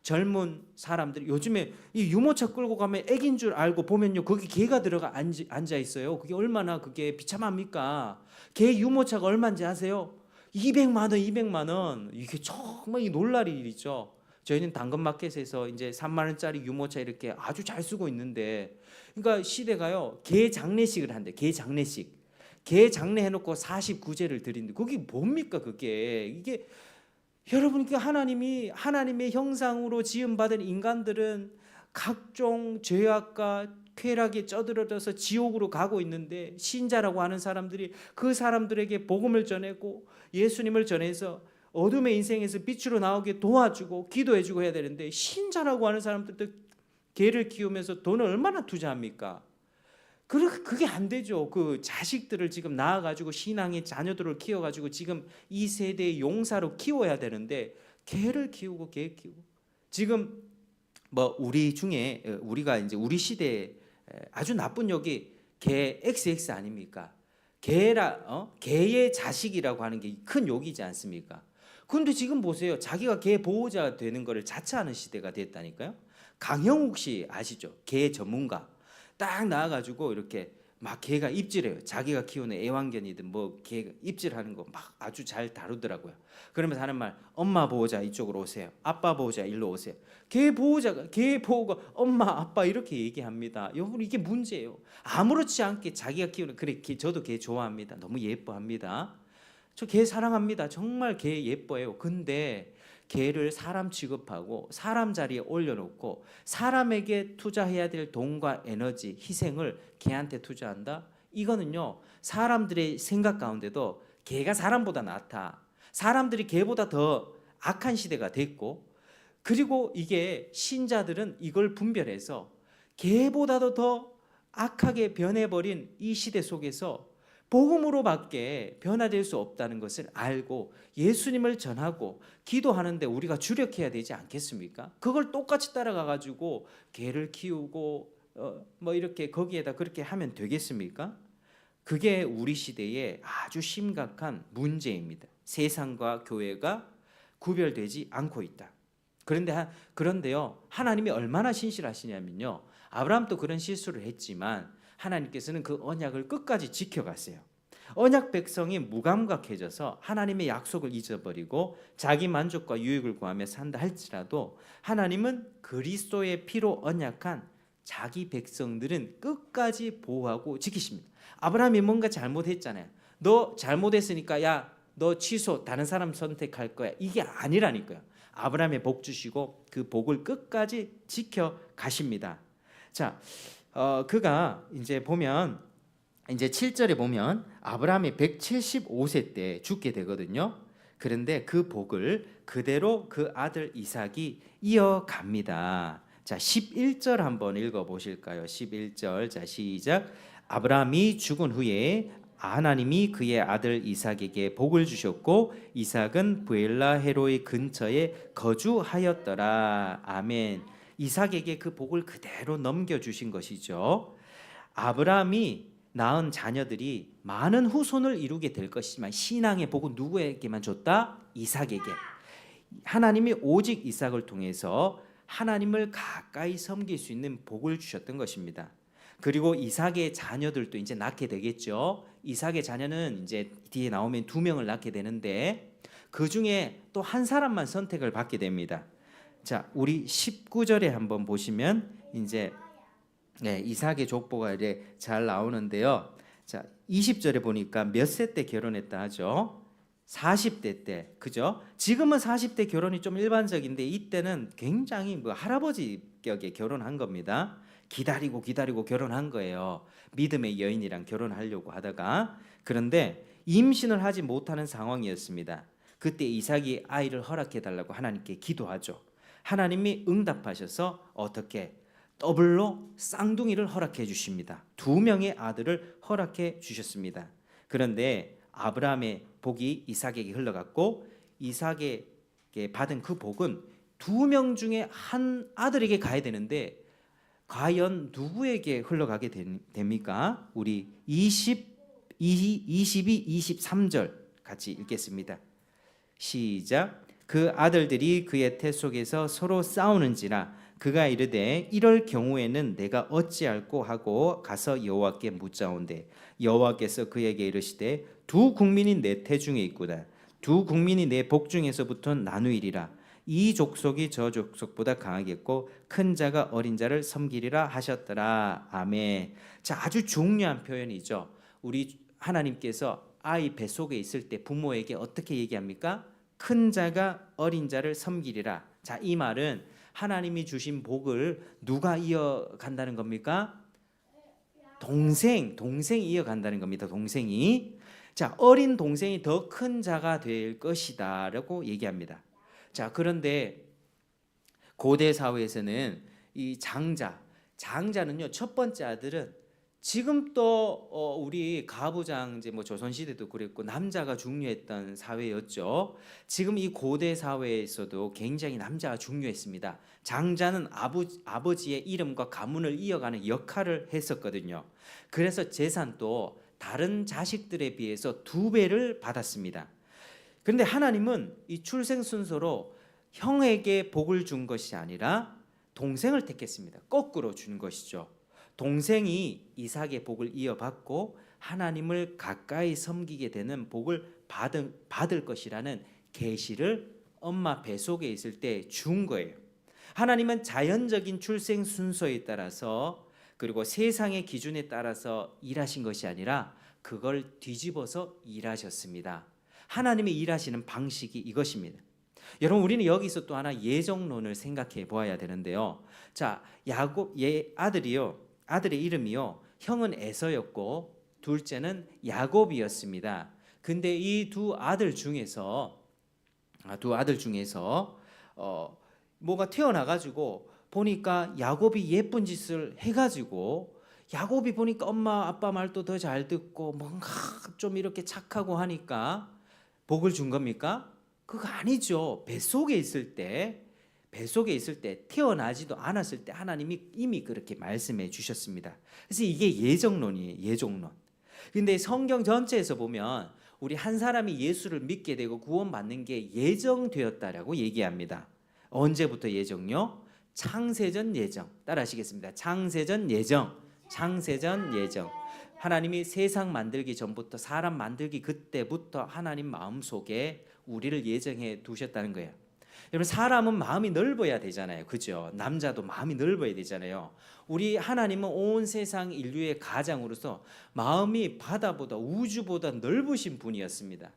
젊은 사람들이 요즘에 이 유모차 끌고 가면 애기인 줄 알고 보면요 거기 개가 들어가 앉아 있어요. 그게 얼마나 그게 비참합니까? 개 유모차가 얼마인지 아세요? 200만 원, 200만 원. 이게 정말 놀랄 일이죠. 저희는 당근마켓에서 이제 3만 원짜리 유모차 이렇게 아주 잘 쓰고 있는데, 그러니까 시대가요 개 장례식을 한대. 개 장례식. 개 장례 해놓고 49제를 드린대. 그게 뭡니까 그게? 이게 여러분 그 하나님의 형상으로 지음받은 인간들은 각종 죄악과 쾌락에 쩌들어져서 지옥으로 가고 있는데 신자라고 하는 사람들이 그 사람들에게 복음을 전하고 예수님을 전해서 어둠의 인생에서 빛으로 나오게 도와주고 기도해주고 해야 되는데 신자라고 하는 사람들도 개를 키우면서 돈을 얼마나 투자합니까? 그게 안 되죠. 그 자식들을 지금 낳아가지고 신앙의 자녀들을 키워가지고 지금 이 세대의 용사로 키워야 되는데 개를 키우고 개 키우고 지금 뭐 우리 중에 우리가 이제 우리 시대에 아주 나쁜 욕이 개 XX 아닙니까? 개의 자식이라고 하는 게 큰 욕이지 않습니까? 근데 지금 보세요. 자기가 개 보호자 되는 것을 자처하는 시대가 됐다니까요. 강형욱 씨 아시죠? 개 전문가. 딱 나와가지고 이렇게 막 개가 입질해요. 자기가 키우는 애완견이든 뭐 개가 입질하는 거 막 아주 잘 다루더라고요. 그러면서 하는 말, 엄마 보호자 이쪽으로 오세요. 아빠 보호자 일로 오세요. 개 보호가 엄마 아빠 이렇게 얘기합니다. 여러분 이게 문제예요. 아무렇지 않게 자기가 키우는 저도 개 좋아합니다. 너무 예뻐합니다. 저 개 사랑합니다. 정말 개 예뻐해요. 근데 개를 사람 취급하고 사람 자리에 올려놓고 사람에게 투자해야 될 돈과 에너지, 희생을 개한테 투자한다? 이거는요 사람들의 생각 가운데도 개가 사람보다 낫다. 사람들이 개보다 더 악한 시대가 됐고, 그리고 이게 신자들은 이걸 분별해서 개보다도 더 악하게 변해버린 이 시대 속에서 복음으로밖에 변화될 수 없다는 것을 알고 예수님을 전하고 기도하는데 우리가 주력해야 되지 않겠습니까? 그걸 똑같이 따라가 가지고 개를 키우고 뭐 이렇게 거기에다 그렇게 하면 되겠습니까? 그게 우리 시대의 아주 심각한 문제입니다. 세상과 교회가 구별되지 않고 있다. 그런데요 하나님이 얼마나 신실하시냐면요, 아브라함도 그런 실수를 했지만 하나님께서는 그 언약을 끝까지 지켜갔어요. 언약 백성이 무감각해져서 하나님의 약속을 잊어버리고 자기 만족과 유익을 구하며 산다 할지라도 하나님은 그리스도의 피로 언약한 자기 백성들은 끝까지 보호하고 지키십니다. 아브라함이 뭔가 잘못했잖아요. 너 잘못했으니까 야, 너 취소, 다른 사람 선택할 거야. 이게 아니라니까요. 아브라함의 복 주시고 그 복을 끝까지 지켜 가십니다. 자, 그가 이제 보면 이제 7절에 보면 아브라함이 175세 때 죽게 되거든요. 그런데 그 복을 그대로 그 아들 이삭이 이어갑니다. 자, 11절 한번 읽어 보실까요? 11절. 자, 시작. 아브라함이 죽은 후에 하나님이 그의 아들 이삭에게 복을 주셨고 이삭은 브엘라 헤로의 근처에 거주하였더라. 아멘. 이삭에게 그 복을 그대로 넘겨 주신 것이죠. 아브라함이 낳은 자녀들이 많은 후손을 이루게 될 것이지만 신앙의 복은 누구에게만 줬다? 이삭에게. 하나님이 오직 이삭을 통해서 하나님을 가까이 섬길 수 있는 복을 주셨던 것입니다. 그리고 이삭의 자녀들도 이제 낳게 되겠죠. 이삭의 자녀는 이제 뒤에 나오면 2명을 낳게 되는데 그 중에 또 한 사람만 선택을 받게 됩니다. 자, 우리 19절에 한번 보시면 이제 이삭의 족보가 이제 잘 나오는데요. 자, 20절에 보니까 몇 세 때 결혼했다 하죠? 40대 때, 그죠? 지금은 40대 결혼이 좀 일반적인데 이때는 굉장히 할아버지 격에 결혼한 겁니다. 기다리고 결혼한 거예요. 믿음의 여인이랑 결혼하려고 하다가. 그런데 임신을 하지 못하는 상황이었습니다. 그때 이삭이 아이를 허락해 달라고 하나님께 기도하죠. 하나님이 응답하셔서 어떻게 더블로 쌍둥이를 허락해 주십니다. 2명의 아들을 허락해 주셨습니다. 그런데 아브라함의 복이 이삭에게 흘러갔고 이삭에게 받은 그 복은 2명 중에 한 아들에게 가야 되는데 과연 누구에게 흘러가게 됩니까? 우리 22, 23절 같이 읽겠습니다. 시작. 그 아들들이 그의 태 속에서 서로 싸우는지라 그가 이르되 이럴 경우에는 내가 어찌할꼬 하고 가서 여호와께 묻자온대 여호와께서 그에게 이르시되 2 국민이 내 태 중에 있구나 2 국민이 내 복 중에서부터 나누이리라 이 족속이 저 족속보다 강하겠고 큰 자가 어린 자를 섬기리라 하셨더라. 아멘. 자, 아주 중요한 표현이죠. 우리 하나님께서 아이 뱃속에 있을 때 부모에게 어떻게 얘기합니까? 큰 자가 어린 자를 섬기리라. 자, 이 말은 하나님이 주신 복을 누가 이어간다는 겁니까? 동생이 이어간다는 겁니다. 동생이. 자, 어린 동생이 더 큰 자가 될 것이다 라고 얘기합니다. 자, 그런데 고대 사회에서는 이 장자는요, 첫 번째 아들은 지금 또 우리 가부장 이제 조선시대도 그랬고 남자가 중요했던 사회였죠. 지금 이 고대 사회에서도 굉장히 남자가 중요했습니다. 장자는 아버지의 이름과 가문을 이어가는 역할을 했었거든요. 그래서 재산도 다른 자식들에 비해서 2배를 받았습니다. 그런데 하나님은 이 출생 순서로 형에게 복을 준 것이 아니라 동생을 택했습니다. 거꾸로 준 것이죠. 동생이 이삭의 복을 이어받고 하나님을 가까이 섬기게 되는 복을 받을 것이라는 계시를 엄마 뱃속에 있을 때 준 거예요. 하나님은 자연적인 출생 순서에 따라서 그리고 세상의 기준에 따라서 일하신 것이 아니라 그걸 뒤집어서 일하셨습니다. 하나님이 일하시는 방식이 이것입니다. 여러분, 우리는 여기서 또 하나 예정론을 생각해 보아야 되는데요. 자, 야곱의 아들의 이름이요, 형은 에서였고 둘째는 야곱이었습니다. 근데 이 두 아들 중에서 뭐가 태어나가지고 보니까 야곱이 예쁜 짓을 해가지고 야곱이 보니까 엄마 아빠 말도 더 잘 듣고 뭔가 좀 이렇게 착하고 하니까 복을 준 겁니까? 그거 아니죠. 뱃속에 있을 때 태어나지도 않았을 때 하나님이 이미 그렇게 말씀해 주셨습니다. 그래서 이게 예정론이에요. 예정론. 근데 성경 전체에서 보면 우리 한 사람이 예수를 믿게 되고 구원받는 게 예정되었다라고 얘기합니다. 언제부터 예정요? 창세전 예정. 따라하시겠습니다. 창세전 예정. 하나님이 세상 만들기 전부터, 사람 만들기 그때부터 하나님 마음속에 우리를 예정해 두셨다는 거예요. 여러분 사람은 마음이 넓어야 되잖아요. 그죠? 남자도 마음이 넓어야 되잖아요. 우리 하나님은 온 세상 인류의 가장으로서 마음이 바다보다 우주보다 넓으신 분이었습니다.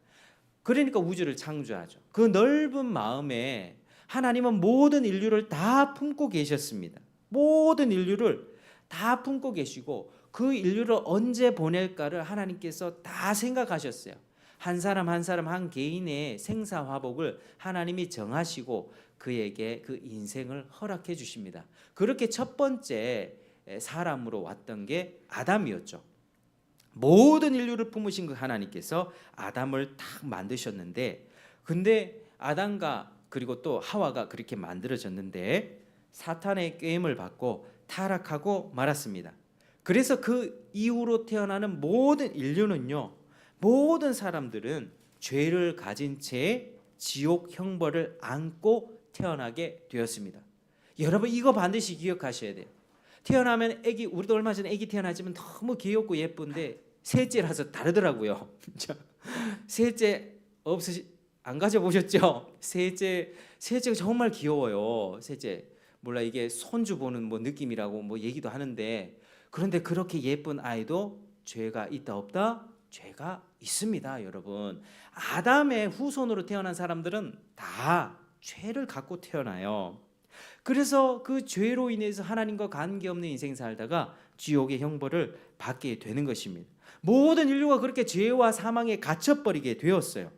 그러니까 우주를 창조하죠. 그 넓은 마음에 하나님은 모든 인류를 다 품고 계셨습니다. 모든 인류를 다 품고 계시고 그 인류를 언제 보낼까를 하나님께서 다 생각하셨어요. 한 사람 한 사람 한 개인의 생사화복을 하나님이 정하시고 그에게 그 인생을 허락해 주십니다. 그렇게 첫 번째 사람으로 왔던 게 아담이었죠. 모든 인류를 품으신 그 하나님께서 아담을 딱 만드셨는데, 근데 아담과 그리고 또 하와가 그렇게 만들어졌는데 사탄의 꾀임을 받고 타락하고 말았습니다. 그래서 그 이후로 태어나는 모든 인류는요, 모든 사람들은 죄를 가진 채 지옥 형벌을 안고 태어나게 되었습니다. 여러분 이거 반드시 기억하셔야 돼요. 태어나면 애기, 우리도 얼마 전에 애기 태어나지만 너무 귀엽고 예쁜데 셋째라서 다르더라고요. 셋째 안 가져보셨죠? 셋째가 정말 귀여워요. 셋째 몰라 이게 손주 보는 뭐 느낌이라고 뭐 얘기도 하는데, 그런데 그렇게 예쁜 아이도 죄가 있다 없다? 죄가 있습니다, 여러분. 아담의 후손으로 태어난 사람들은 다 죄를 갖고 태어나요. 그래서 그 죄로 인해서 하나님과 관계없는 인생 살다가 지옥의 형벌을 받게 되는 것입니다. 모든 인류가 그렇게 죄와 사망에 갇혀버리게 되었어요.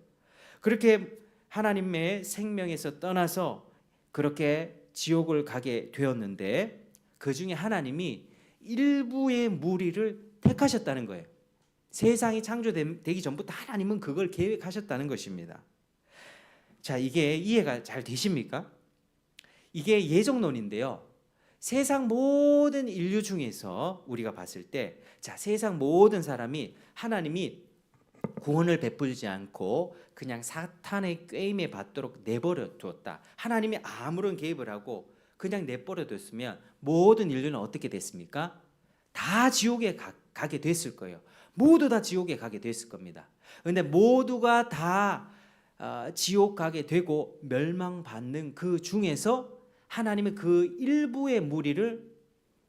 그렇게 하나님의 생명에서 떠나서 그렇게 지옥을 가게 되었는데, 그 중에 하나님이 일부의 무리를 택하셨다는 거예요. 세상이 창조되기 전부터 하나님은 그걸 계획하셨다는 것입니다. 자, 이게 이해가 잘 되십니까? 이게 예정론인데요. 세상 모든 인류 중에서 우리가 봤을 때, 자, 세상 모든 사람이 하나님이 구원을 베풀지 않고 그냥 사탄의 꾀임에 받도록 내버려 두었다. 하나님이 아무런 개입을 하고 그냥 내버려 뒀으면 모든 인류는 어떻게 됐습니까? 다 지옥에 가게 됐을 거예요. 모두 다 지옥에 가게 됐을 겁니다. 그런데 모두가 다 지옥 가게 되고 멸망받는 그 중에서 하나님은 그 일부의 무리를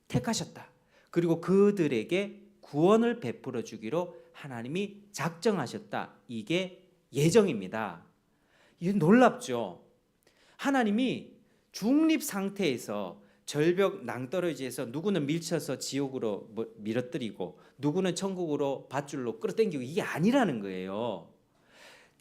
택하셨다. 그리고 그들에게 구원을 베풀어 주기로 하나님이 작정하셨다. 이게 예정입니다. 이게 놀랍죠. 하나님이 중립 상태에서 절벽 낭떠러지에서 누구는 밀쳐서 지옥으로 밀어뜨리고 누구는 천국으로 밧줄로 끌어당기고, 이게 아니라는 거예요.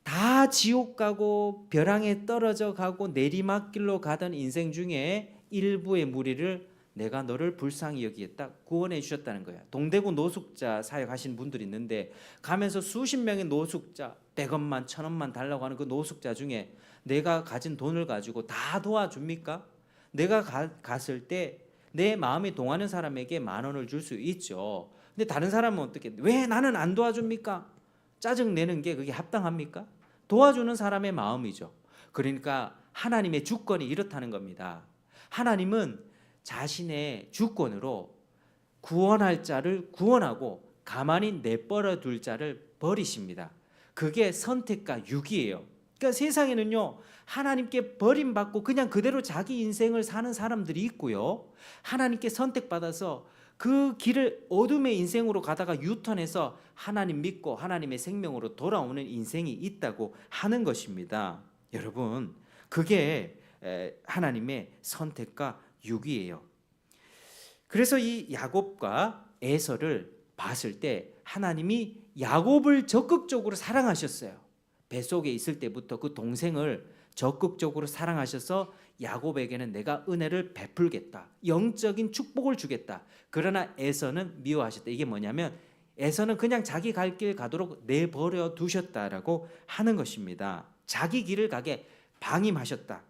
다 지옥 가고 벼랑에 떨어져 가고 내리막길로 가던 인생 중에 일부의 무리를 내가 너를 불쌍히 여기겠다 구원해 주셨다는 거야. 동대구 노숙자 사역하신 분들이 있는데 가면서 수십 명의 노숙자 100원만 1000원만 달라고 하는 그 노숙자 중에 내가 가진 돈을 가지고 다 도와줍니까? 내가 갔을 때 내 마음이 동하는 사람에게 10,000원을 줄 수 있죠. 근데 다른 사람은 어떻게, 왜 나는 안 도와줍니까? 짜증 내는 게 그게 합당합니까? 도와주는 사람의 마음이죠. 그러니까 하나님의 주권이 이렇다는 겁니다. 하나님은 자신의 주권으로 구원할 자를 구원하고 가만히 내버려 둘 자를 버리십니다. 그게 선택과 유기예요. 그러니까 세상에는요, 하나님께 버림받고 그냥 그대로 자기 인생을 사는 사람들이 있고요, 하나님께 선택받아서 그 길을 어둠의 인생으로 가다가 유턴해서 하나님 믿고 하나님의 생명으로 돌아오는 인생이 있다고 하는 것입니다. 여러분, 그게 하나님의 선택과 유기예요. 그래서 이 야곱과 에서를 봤을 때 하나님이 야곱을 적극적으로 사랑하셨어요. 뱃속에 있을 때부터 그 동생을 적극적으로 사랑하셔서 야곱에게는 내가 은혜를 베풀겠다, 영적인 축복을 주겠다. 그러나 에서는 미워하셨다. 이게 뭐냐면 에서는 그냥 자기 갈 길 가도록 내버려 두셨다라고 하는 것입니다. 자기 길을 가게 방임하셨다.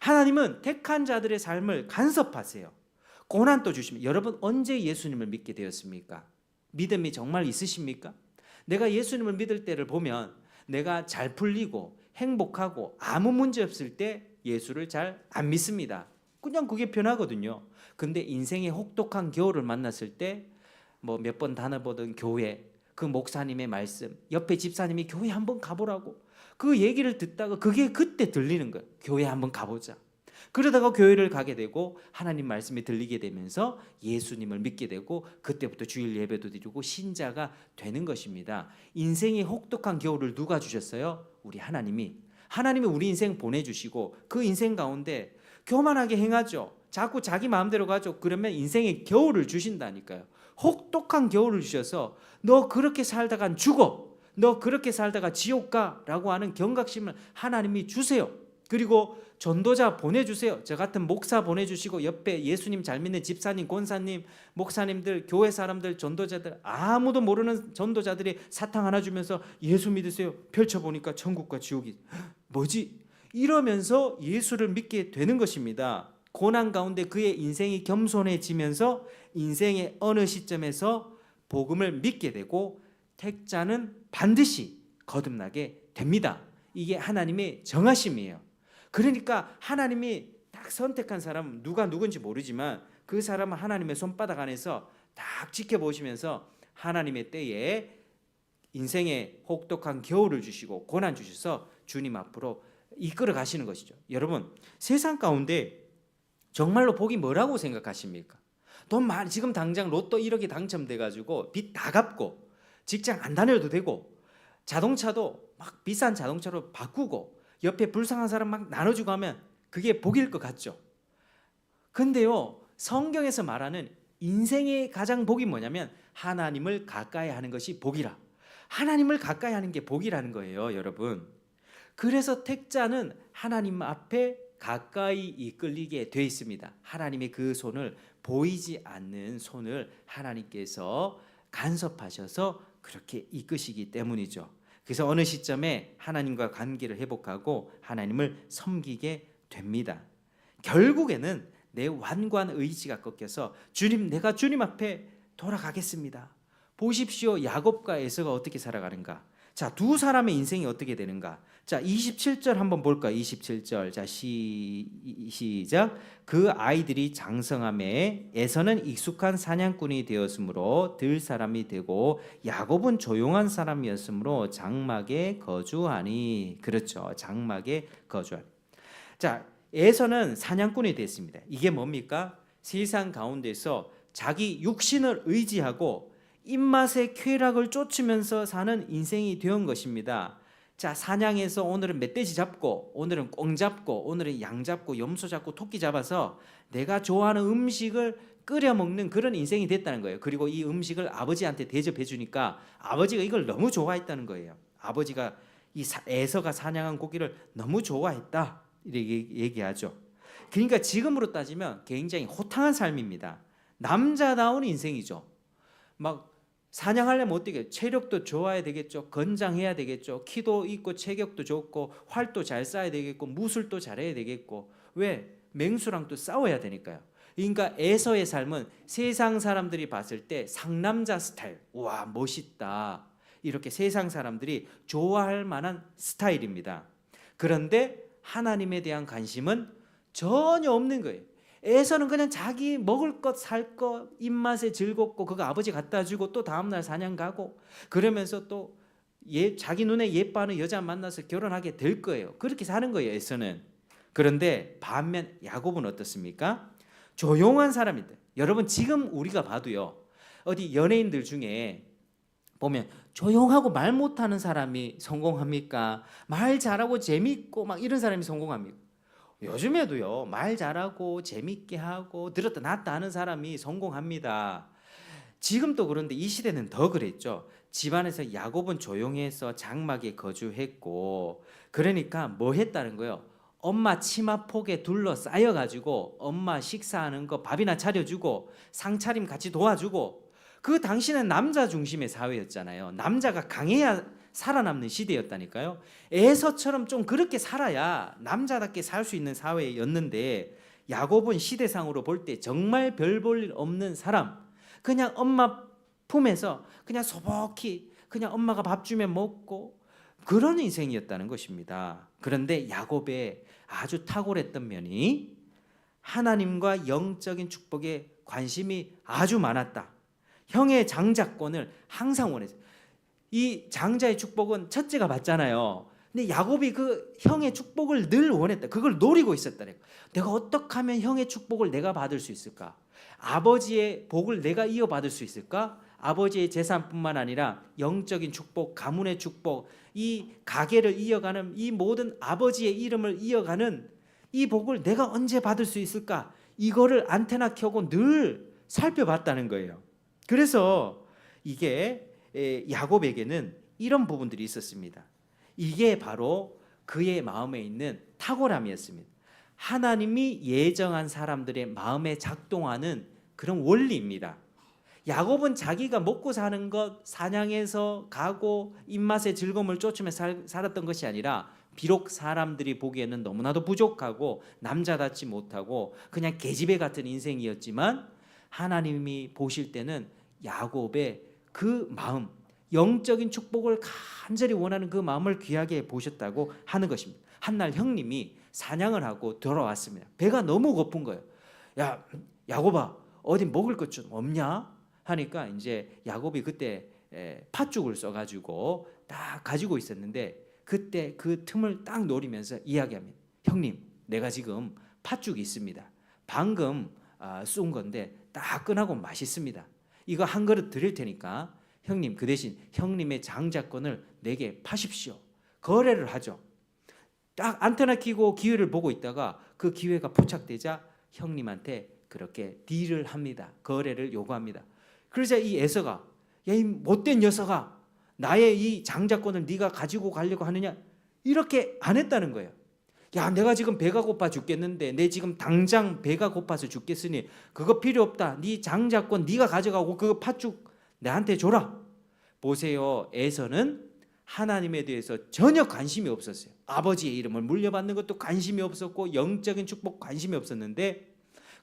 하나님은 택한 자들의 삶을 간섭하세요. 고난도 주십니다. 여러분 언제 예수님을 믿게 되었습니까? 믿음이 정말 있으십니까? 내가 예수님을 믿을 때를 보면 내가 잘 풀리고 행복하고 아무 문제 없을 때 예수를 잘 안 믿습니다. 그냥 그게 편하거든요. 근데 인생의 혹독한 겨울을 만났을 때 뭐 몇 번 다녀보던 교회, 그 목사님의 말씀, 옆에 집사님이 교회 한번 가보라고, 그 얘기를 듣다가 그게 그때 들리는 거예요. 교회 한번 가보자. 그러다가 교회를 가게 되고 하나님 말씀이 들리게 되면서 예수님을 믿게 되고 그때부터 주일 예배도 드리고 신자가 되는 것입니다. 인생의 혹독한 겨울을 누가 주셨어요? 우리 하나님이 우리 인생 보내주시고 그 인생 가운데 교만하게 행하죠. 자꾸 자기 마음대로 가죠. 그러면 인생의 겨울을 주신다니까요. 혹독한 겨울을 주셔서 너 그렇게 살다간 죽어, 너 그렇게 살다가 지옥 가라고 하는 경각심을 하나님이 주세요. 그리고 전도자 보내주세요. 저 같은 목사 보내주시고 옆에 예수님 잘 믿는 집사님, 권사님, 목사님들, 교회 사람들, 전도자들, 아무도 모르는 전도자들이 사탕 하나 주면서 예수 믿으세요. 펼쳐보니까 천국과 지옥이 뭐지? 이러면서 예수를 믿게 되는 것입니다. 고난 가운데 그의 인생이 겸손해지면서 인생의 어느 시점에서 복음을 믿게 되고 택자는 반드시 거듭나게 됩니다. 이게 하나님의 정하심이에요. 그러니까 하나님이 딱 선택한 사람은 누가 누군지 모르지만 그 사람은 하나님의 손바닥 안에서 딱 지켜보시면서 하나님의 때에 인생의 혹독한 겨울을 주시고 고난 주셔서 주님 앞으로 이끌어 가시는 것이죠. 여러분, 세상 가운데 정말로 복이 뭐라고 생각하십니까? 돈 많이, 지금 당장 로또 1억이 당첨돼 가지고 빚 다 갚고 직장 안 다녀도 되고 자동차도 막 비싼 자동차로 바꾸고 옆에 불쌍한 사람 막 나눠주고 하면 그게 복일 것 같죠. 근데요, 성경에서 말하는 인생의 가장 복이 뭐냐면 하나님을 가까이 하는 것이 복이라. 하나님을 가까이 하는 게 복이라는 거예요, 여러분. 그래서 택자는 하나님 앞에 가까이 이끌리게 돼 있습니다. 하나님의 그 손을, 보이지 않는 손을 하나님께서 간섭하셔서 그렇게 이끄시기 때문이죠. 그래서 어느 시점에 하나님과 관계를 회복하고 하나님을 섬기게 됩니다. 결국에는 내 완고한 의지가 꺾여서 주님, 내가 주님 앞에 돌아가겠습니다. 보십시오, 야곱과 에서가 어떻게 살아가는가. 자, 두 사람의 인생이 어떻게 되는가. 자, 27절 한번 볼까요? 27절. 자, 시작. 그 아이들이 장성함에 에서는 익숙한 사냥꾼이 되었으므로 들 사람이 되고 야곱은 조용한 사람이었으므로 장막에 거주하니. 그렇죠. 장막에 거주하니. 자, 에서는 사냥꾼이 됐습니다. 이게 뭡니까? 세상 가운데서 자기 육신을 의지하고 입맛의 쾌락을 쫓으면서 사는 인생이 되는 것입니다. 자, 사냥해서 오늘은 멧돼지 잡고 오늘은 꽁 잡고 오늘은 양 잡고 염소 잡고 토끼 잡아서 내가 좋아하는 음식을 끓여 먹는 그런 인생이 됐다는 거예요. 그리고 이 음식을 아버지한테 대접해 주니까 아버지가 이걸 너무 좋아했다는 거예요. 아버지가 이 에서가 사냥한 고기를 너무 좋아했다 이렇게 얘기하죠. 그러니까 지금으로 따지면 굉장히 호탕한 삶입니다. 남자다운 인생이죠. 막 사냥하려면 어떻게 체력도 좋아야 되겠죠. 건장해야 되겠죠. 키도 있고 체격도 좋고 활도 잘 쏴야 되겠고 무술도 잘해야 되겠고. 왜? 맹수랑 또 싸워야 되니까요. 그러니까 에서의 삶은 세상 사람들이 봤을 때 상남자 스타일. 와, 멋있다. 이렇게 세상 사람들이 좋아할 만한 스타일입니다. 그런데 하나님에 대한 관심은 전혀 없는 거예요. 에서는 그냥 자기 먹을 것, 살 것, 입맛에 즐겁고 그거 아버지 갖다 주고 또 다음날 사냥 가고 그러면서 또 자기 눈에 예뻐하는 여자 만나서 결혼하게 될 거예요. 그렇게 사는 거예요, 에서는. 그런데 반면 야곱은 어떻습니까? 조용한 사람인데, 여러분 지금 우리가 봐도요, 어디 연예인들 중에 보면 조용하고 말 못하는 사람이 성공합니까? 말 잘하고 재밌고 막 이런 사람이 성공합니까? 요즘에도요, 말 잘하고 재밌게 하고 들었다 놨다 하는 사람이 성공합니다. 지금도 그런데 이 시대는 더 그랬죠. 집안에서 야곱은 조용해서 장막에 거주했고, 그러니까 뭐 했다는 거예요? 엄마 치마폭에 둘러싸여 가지고 엄마 식사하는 거 밥이나 차려주고 상차림 같이 도와주고. 그 당시는 남자 중심의 사회였잖아요. 남자가 강해야 살아남는 시대였다니까요. 에서처럼 좀 그렇게 살아야 남자답게 살 수 있는 사회였는데, 야곱은 시대상으로 볼 때 정말 별 볼 일 없는 사람, 그냥 엄마 품에서 그냥 소복히 그냥 엄마가 밥 주면 먹고 그런 인생이었다는 것입니다. 그런데 야곱의 아주 탁월했던 면이 하나님과 영적인 축복에 관심이 아주 많았다. 형의 장자권을 항상 원했어요. 이 장자의 축복은 첫째가 받잖아요. 근데 야곱이 그 형의 축복을 늘 원했다. 그걸 노리고 있었다. 내가 어떻게 하면 형의 축복을 내가 받을 수 있을까? 아버지의 복을 내가 이어받을 수 있을까? 아버지의 재산뿐만 아니라 영적인 축복, 가문의 축복, 이 가게를 이어가는 이 모든 아버지의 이름을 이어가는 이 복을 내가 언제 받을 수 있을까? 이거를 안테나 켜고 늘 살펴봤다는 거예요. 그래서 이게 야곱에게는 이런 부분들이 있었습니다. 이게 바로 그의 마음에 있는 탁월함이었습니다. 하나님이 예정한 사람들의 마음에 작동하는 그런 원리입니다. 야곱은 자기가 먹고 사는 것, 사냥해서 가고 입맛의 즐거움을 쫓으며 살았던 것이 아니라 비록 사람들이 보기에는 너무나도 부족하고 남자답지 못하고 그냥 계집애 같은 인생이었지만 하나님이 보실 때는 야곱의 그 마음, 영적인 축복을 간절히 원하는 그 마음을 귀하게 보셨다고 하는 것입니다. 한날 형님이 사냥을 하고 돌아왔습니다. 배가 너무 고픈 거예요. 야, 야곱아, 어디 먹을 것 좀 없냐? 하니까 이제 야곱이 그때 팥죽을 써가지고 딱 가지고 있었는데 그때 그 틈을 딱 노리면서 이야기합니다. 형님, 내가 지금 팥죽이 있습니다. 방금 쏜 건데 따끈하고 맛있습니다. 이거 한 그릇 드릴 테니까 형님 그 대신 형님의 장자권을 내게 파십시오. 거래를 하죠. 딱 안테나 켜고 기회를 보고 있다가 그 기회가 포착되자 형님한테 그렇게 딜을 합니다. 거래를 요구합니다. 그러자 이 에서가 야, 이 못된 녀석아, 나의 이 장자권을 네가 가지고 가려고 하느냐? 이렇게 안 했다는 거예요. 야, 내가 지금 배가 고파 죽겠는데 내 지금 당장 배가 고파서 죽겠으니 그거 필요 없다. 네 장자권 네가 가져가고 그 팥죽 나한테 줘라. 보세요. 에서는 하나님에 대해서 전혀 관심이 없었어요. 아버지의 이름을 물려받는 것도 관심이 없었고 영적인 축복 관심이 없었는데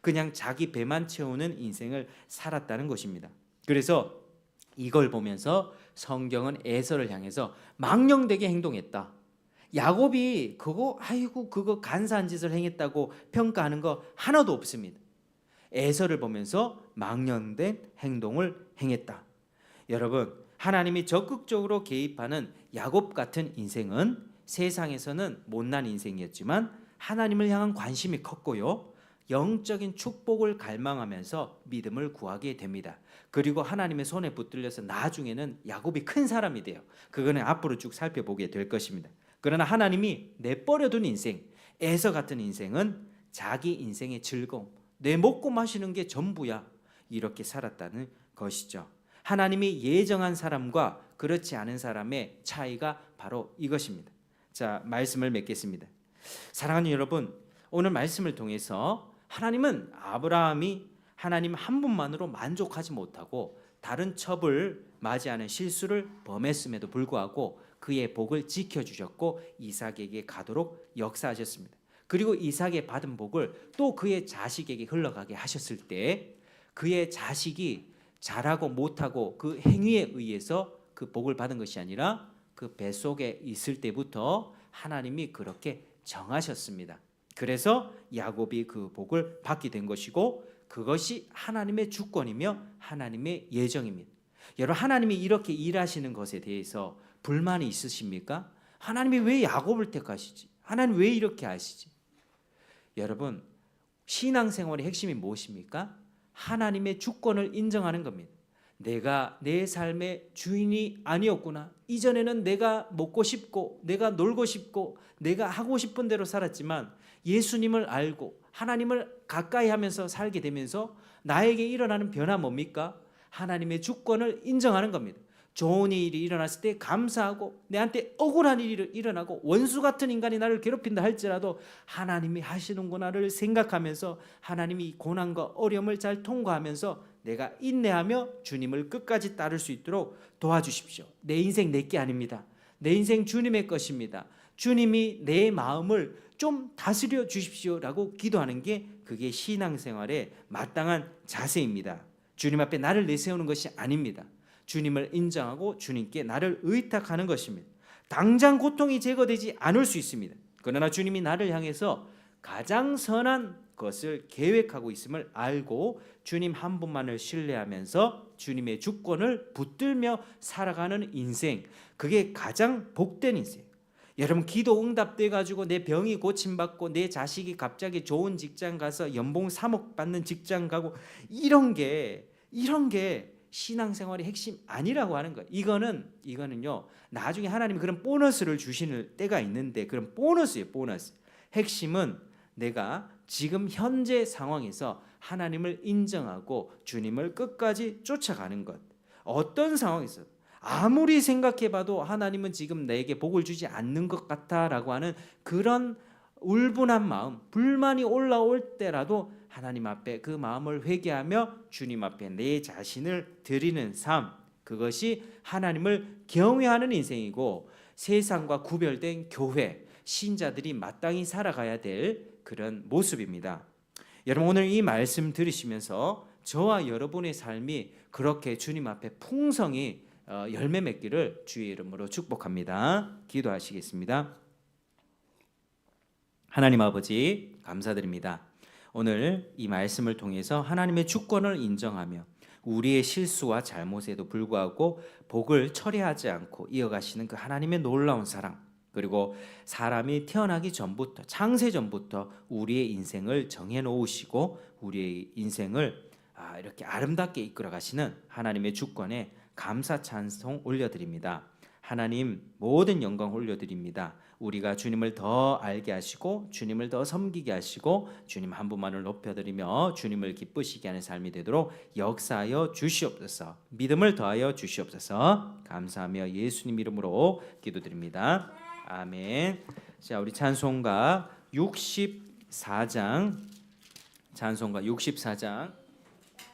그냥 자기 배만 채우는 인생을 살았다는 것입니다. 그래서 이걸 보면서 성경은 에서를 향해서 망령되게 행동했다. 야곱이 그거 간사한 짓을 행했다고 평가하는 거 하나도 없습니다. 에서를 보면서 망령된 행동을 행했다. 여러분, 하나님이 적극적으로 개입하는 야곱 같은 인생은 세상에서는 못난 인생이었지만 하나님을 향한 관심이 컸고요. 영적인 축복을 갈망하면서 믿음을 구하게 됩니다. 그리고 하나님의 손에 붙들려서 나중에는 야곱이 큰 사람이 돼요. 그거는 앞으로 쭉 살펴보게 될 것입니다. 그러나 하나님이 내버려둔 인생, 에서 같은 인생은 자기 인생의 즐거움, 내 먹고 마시는 게 전부야, 이렇게 살았다는 것이죠. 하나님이 예정한 사람과 그렇지 않은 사람의 차이가 바로 이것입니다. 자, 말씀을 맺겠습니다. 사랑하는 여러분, 오늘 말씀을 통해서 하나님은 아브라함이 하나님 한 분만으로 만족하지 못하고 다른 첩을 맞이하는 실수를 범했음에도 불구하고 그의 복을 지켜주셨고 이삭에게 가도록 역사하셨습니다. 그리고 이삭의 받은 복을 또 그의 자식에게 흘러가게 하셨을 때 그의 자식이 잘하고 못하고 그 행위에 의해서 그 복을 받은 것이 아니라 그 뱃속에 있을 때부터 하나님이 그렇게 정하셨습니다. 그래서 야곱이 그 복을 받게 된 것이고 그것이 하나님의 주권이며 하나님의 예정입니다. 여러분, 하나님이 이렇게 일하시는 것에 대해서 불만이 있으십니까? 하나님이 왜 야곱을 택하시지? 하나님 왜 이렇게 하시지? 여러분, 신앙생활의 핵심이 무엇입니까? 하나님의 주권을 인정하는 겁니다. 내가 내 삶의 주인이 아니었구나. 이전에는 내가 먹고 싶고 내가 놀고 싶고 내가 하고 싶은 대로 살았지만 예수님을 알고 하나님을 가까이 하면서 살게 되면서 나에게 일어나는 변화 뭡니까? 하나님의 주권을 인정하는 겁니다. 좋은 일이 일어났을 때 감사하고 내한테 억울한 일이 일어나고 원수 같은 인간이 나를 괴롭힌다 할지라도 하나님이 하시는구나를 생각하면서 하나님이 고난과 어려움을 잘 통과하면서 내가 인내하며 주님을 끝까지 따를 수 있도록 도와주십시오. 내 인생 내게 아닙니다. 내 인생 주님의 것입니다. 주님이 내 마음을 좀 다스려 주십시오라고 기도하는 게 그게 신앙생활의 마땅한 자세입니다. 주님 앞에 나를 내세우는 것이 아닙니다. 주님을 인정하고 주님께 나를 의탁하는 것입니다. 당장 고통이 제거되지 않을 수 있습니다. 그러나 주님이 나를 향해서 가장 선한 것을 계획하고 있음을 알고 주님 한 분만을 신뢰하면서 주님의 주권을 붙들며 살아가는 인생, 그게 가장 복된 인생. 여러분 기도 응답돼 가지고 내 병이 고침받고 내 자식이 갑자기 좋은 직장 가서 연봉 3억 받는 직장 가고 이런 게 신앙생활의 핵심 아니라고 하는 거예요. 이거는요. 나중에 하나님이 그런 보너스를 주시는 때가 있는데 그런 보너스예요. 보너스. 핵심은 내가 지금 현재 상황에서 하나님을 인정하고 주님을 끝까지 쫓아가는 것. 어떤 상황에서 아무리 생각해봐도 하나님은 지금 내게 복을 주지 않는 것 같다라고 하는 그런 울분한 마음, 불만이 올라올 때라도 하나님 앞에 그 마음을 회개하며 주님 앞에 내 자신을 드리는 삶, 그것이 하나님을 경외하는 인생이고 세상과 구별된 교회, 신자들이 마땅히 살아가야 될 그런 모습입니다. 여러분 오늘 이 말씀 들으시면서 저와 여러분의 삶이 그렇게 주님 앞에 풍성히 열매 맺기를 주의 이름으로 축복합니다. 기도하시겠습니다. 하나님 아버지 감사드립니다. 오늘 이 말씀을 통해서 하나님의 주권을 인정하며 우리의 실수와 잘못에도 불구하고 복을 철회하지 않고 이어가시는 그 하나님의 놀라운 사랑, 그리고 사람이 태어나기 전부터 창세 전부터 우리의 인생을 정해놓으시고 우리의 인생을 이렇게 아름답게 이끌어 가시는 하나님의 주권에 감사 찬송 올려드립니다. 하나님 모든 영광 올려드립니다. 우리가 주님을 더 알게 하시고 주님을 더 섬기게 하시고 주님 한 분만을 높여드리며 주님을 기쁘시게 하는 삶이 되도록 역사하여 주시옵소서. 믿음을 더하여 주시옵소서. 감사하며 예수님 이름으로 기도드립니다. 아멘. 자, 우리 찬송가 64장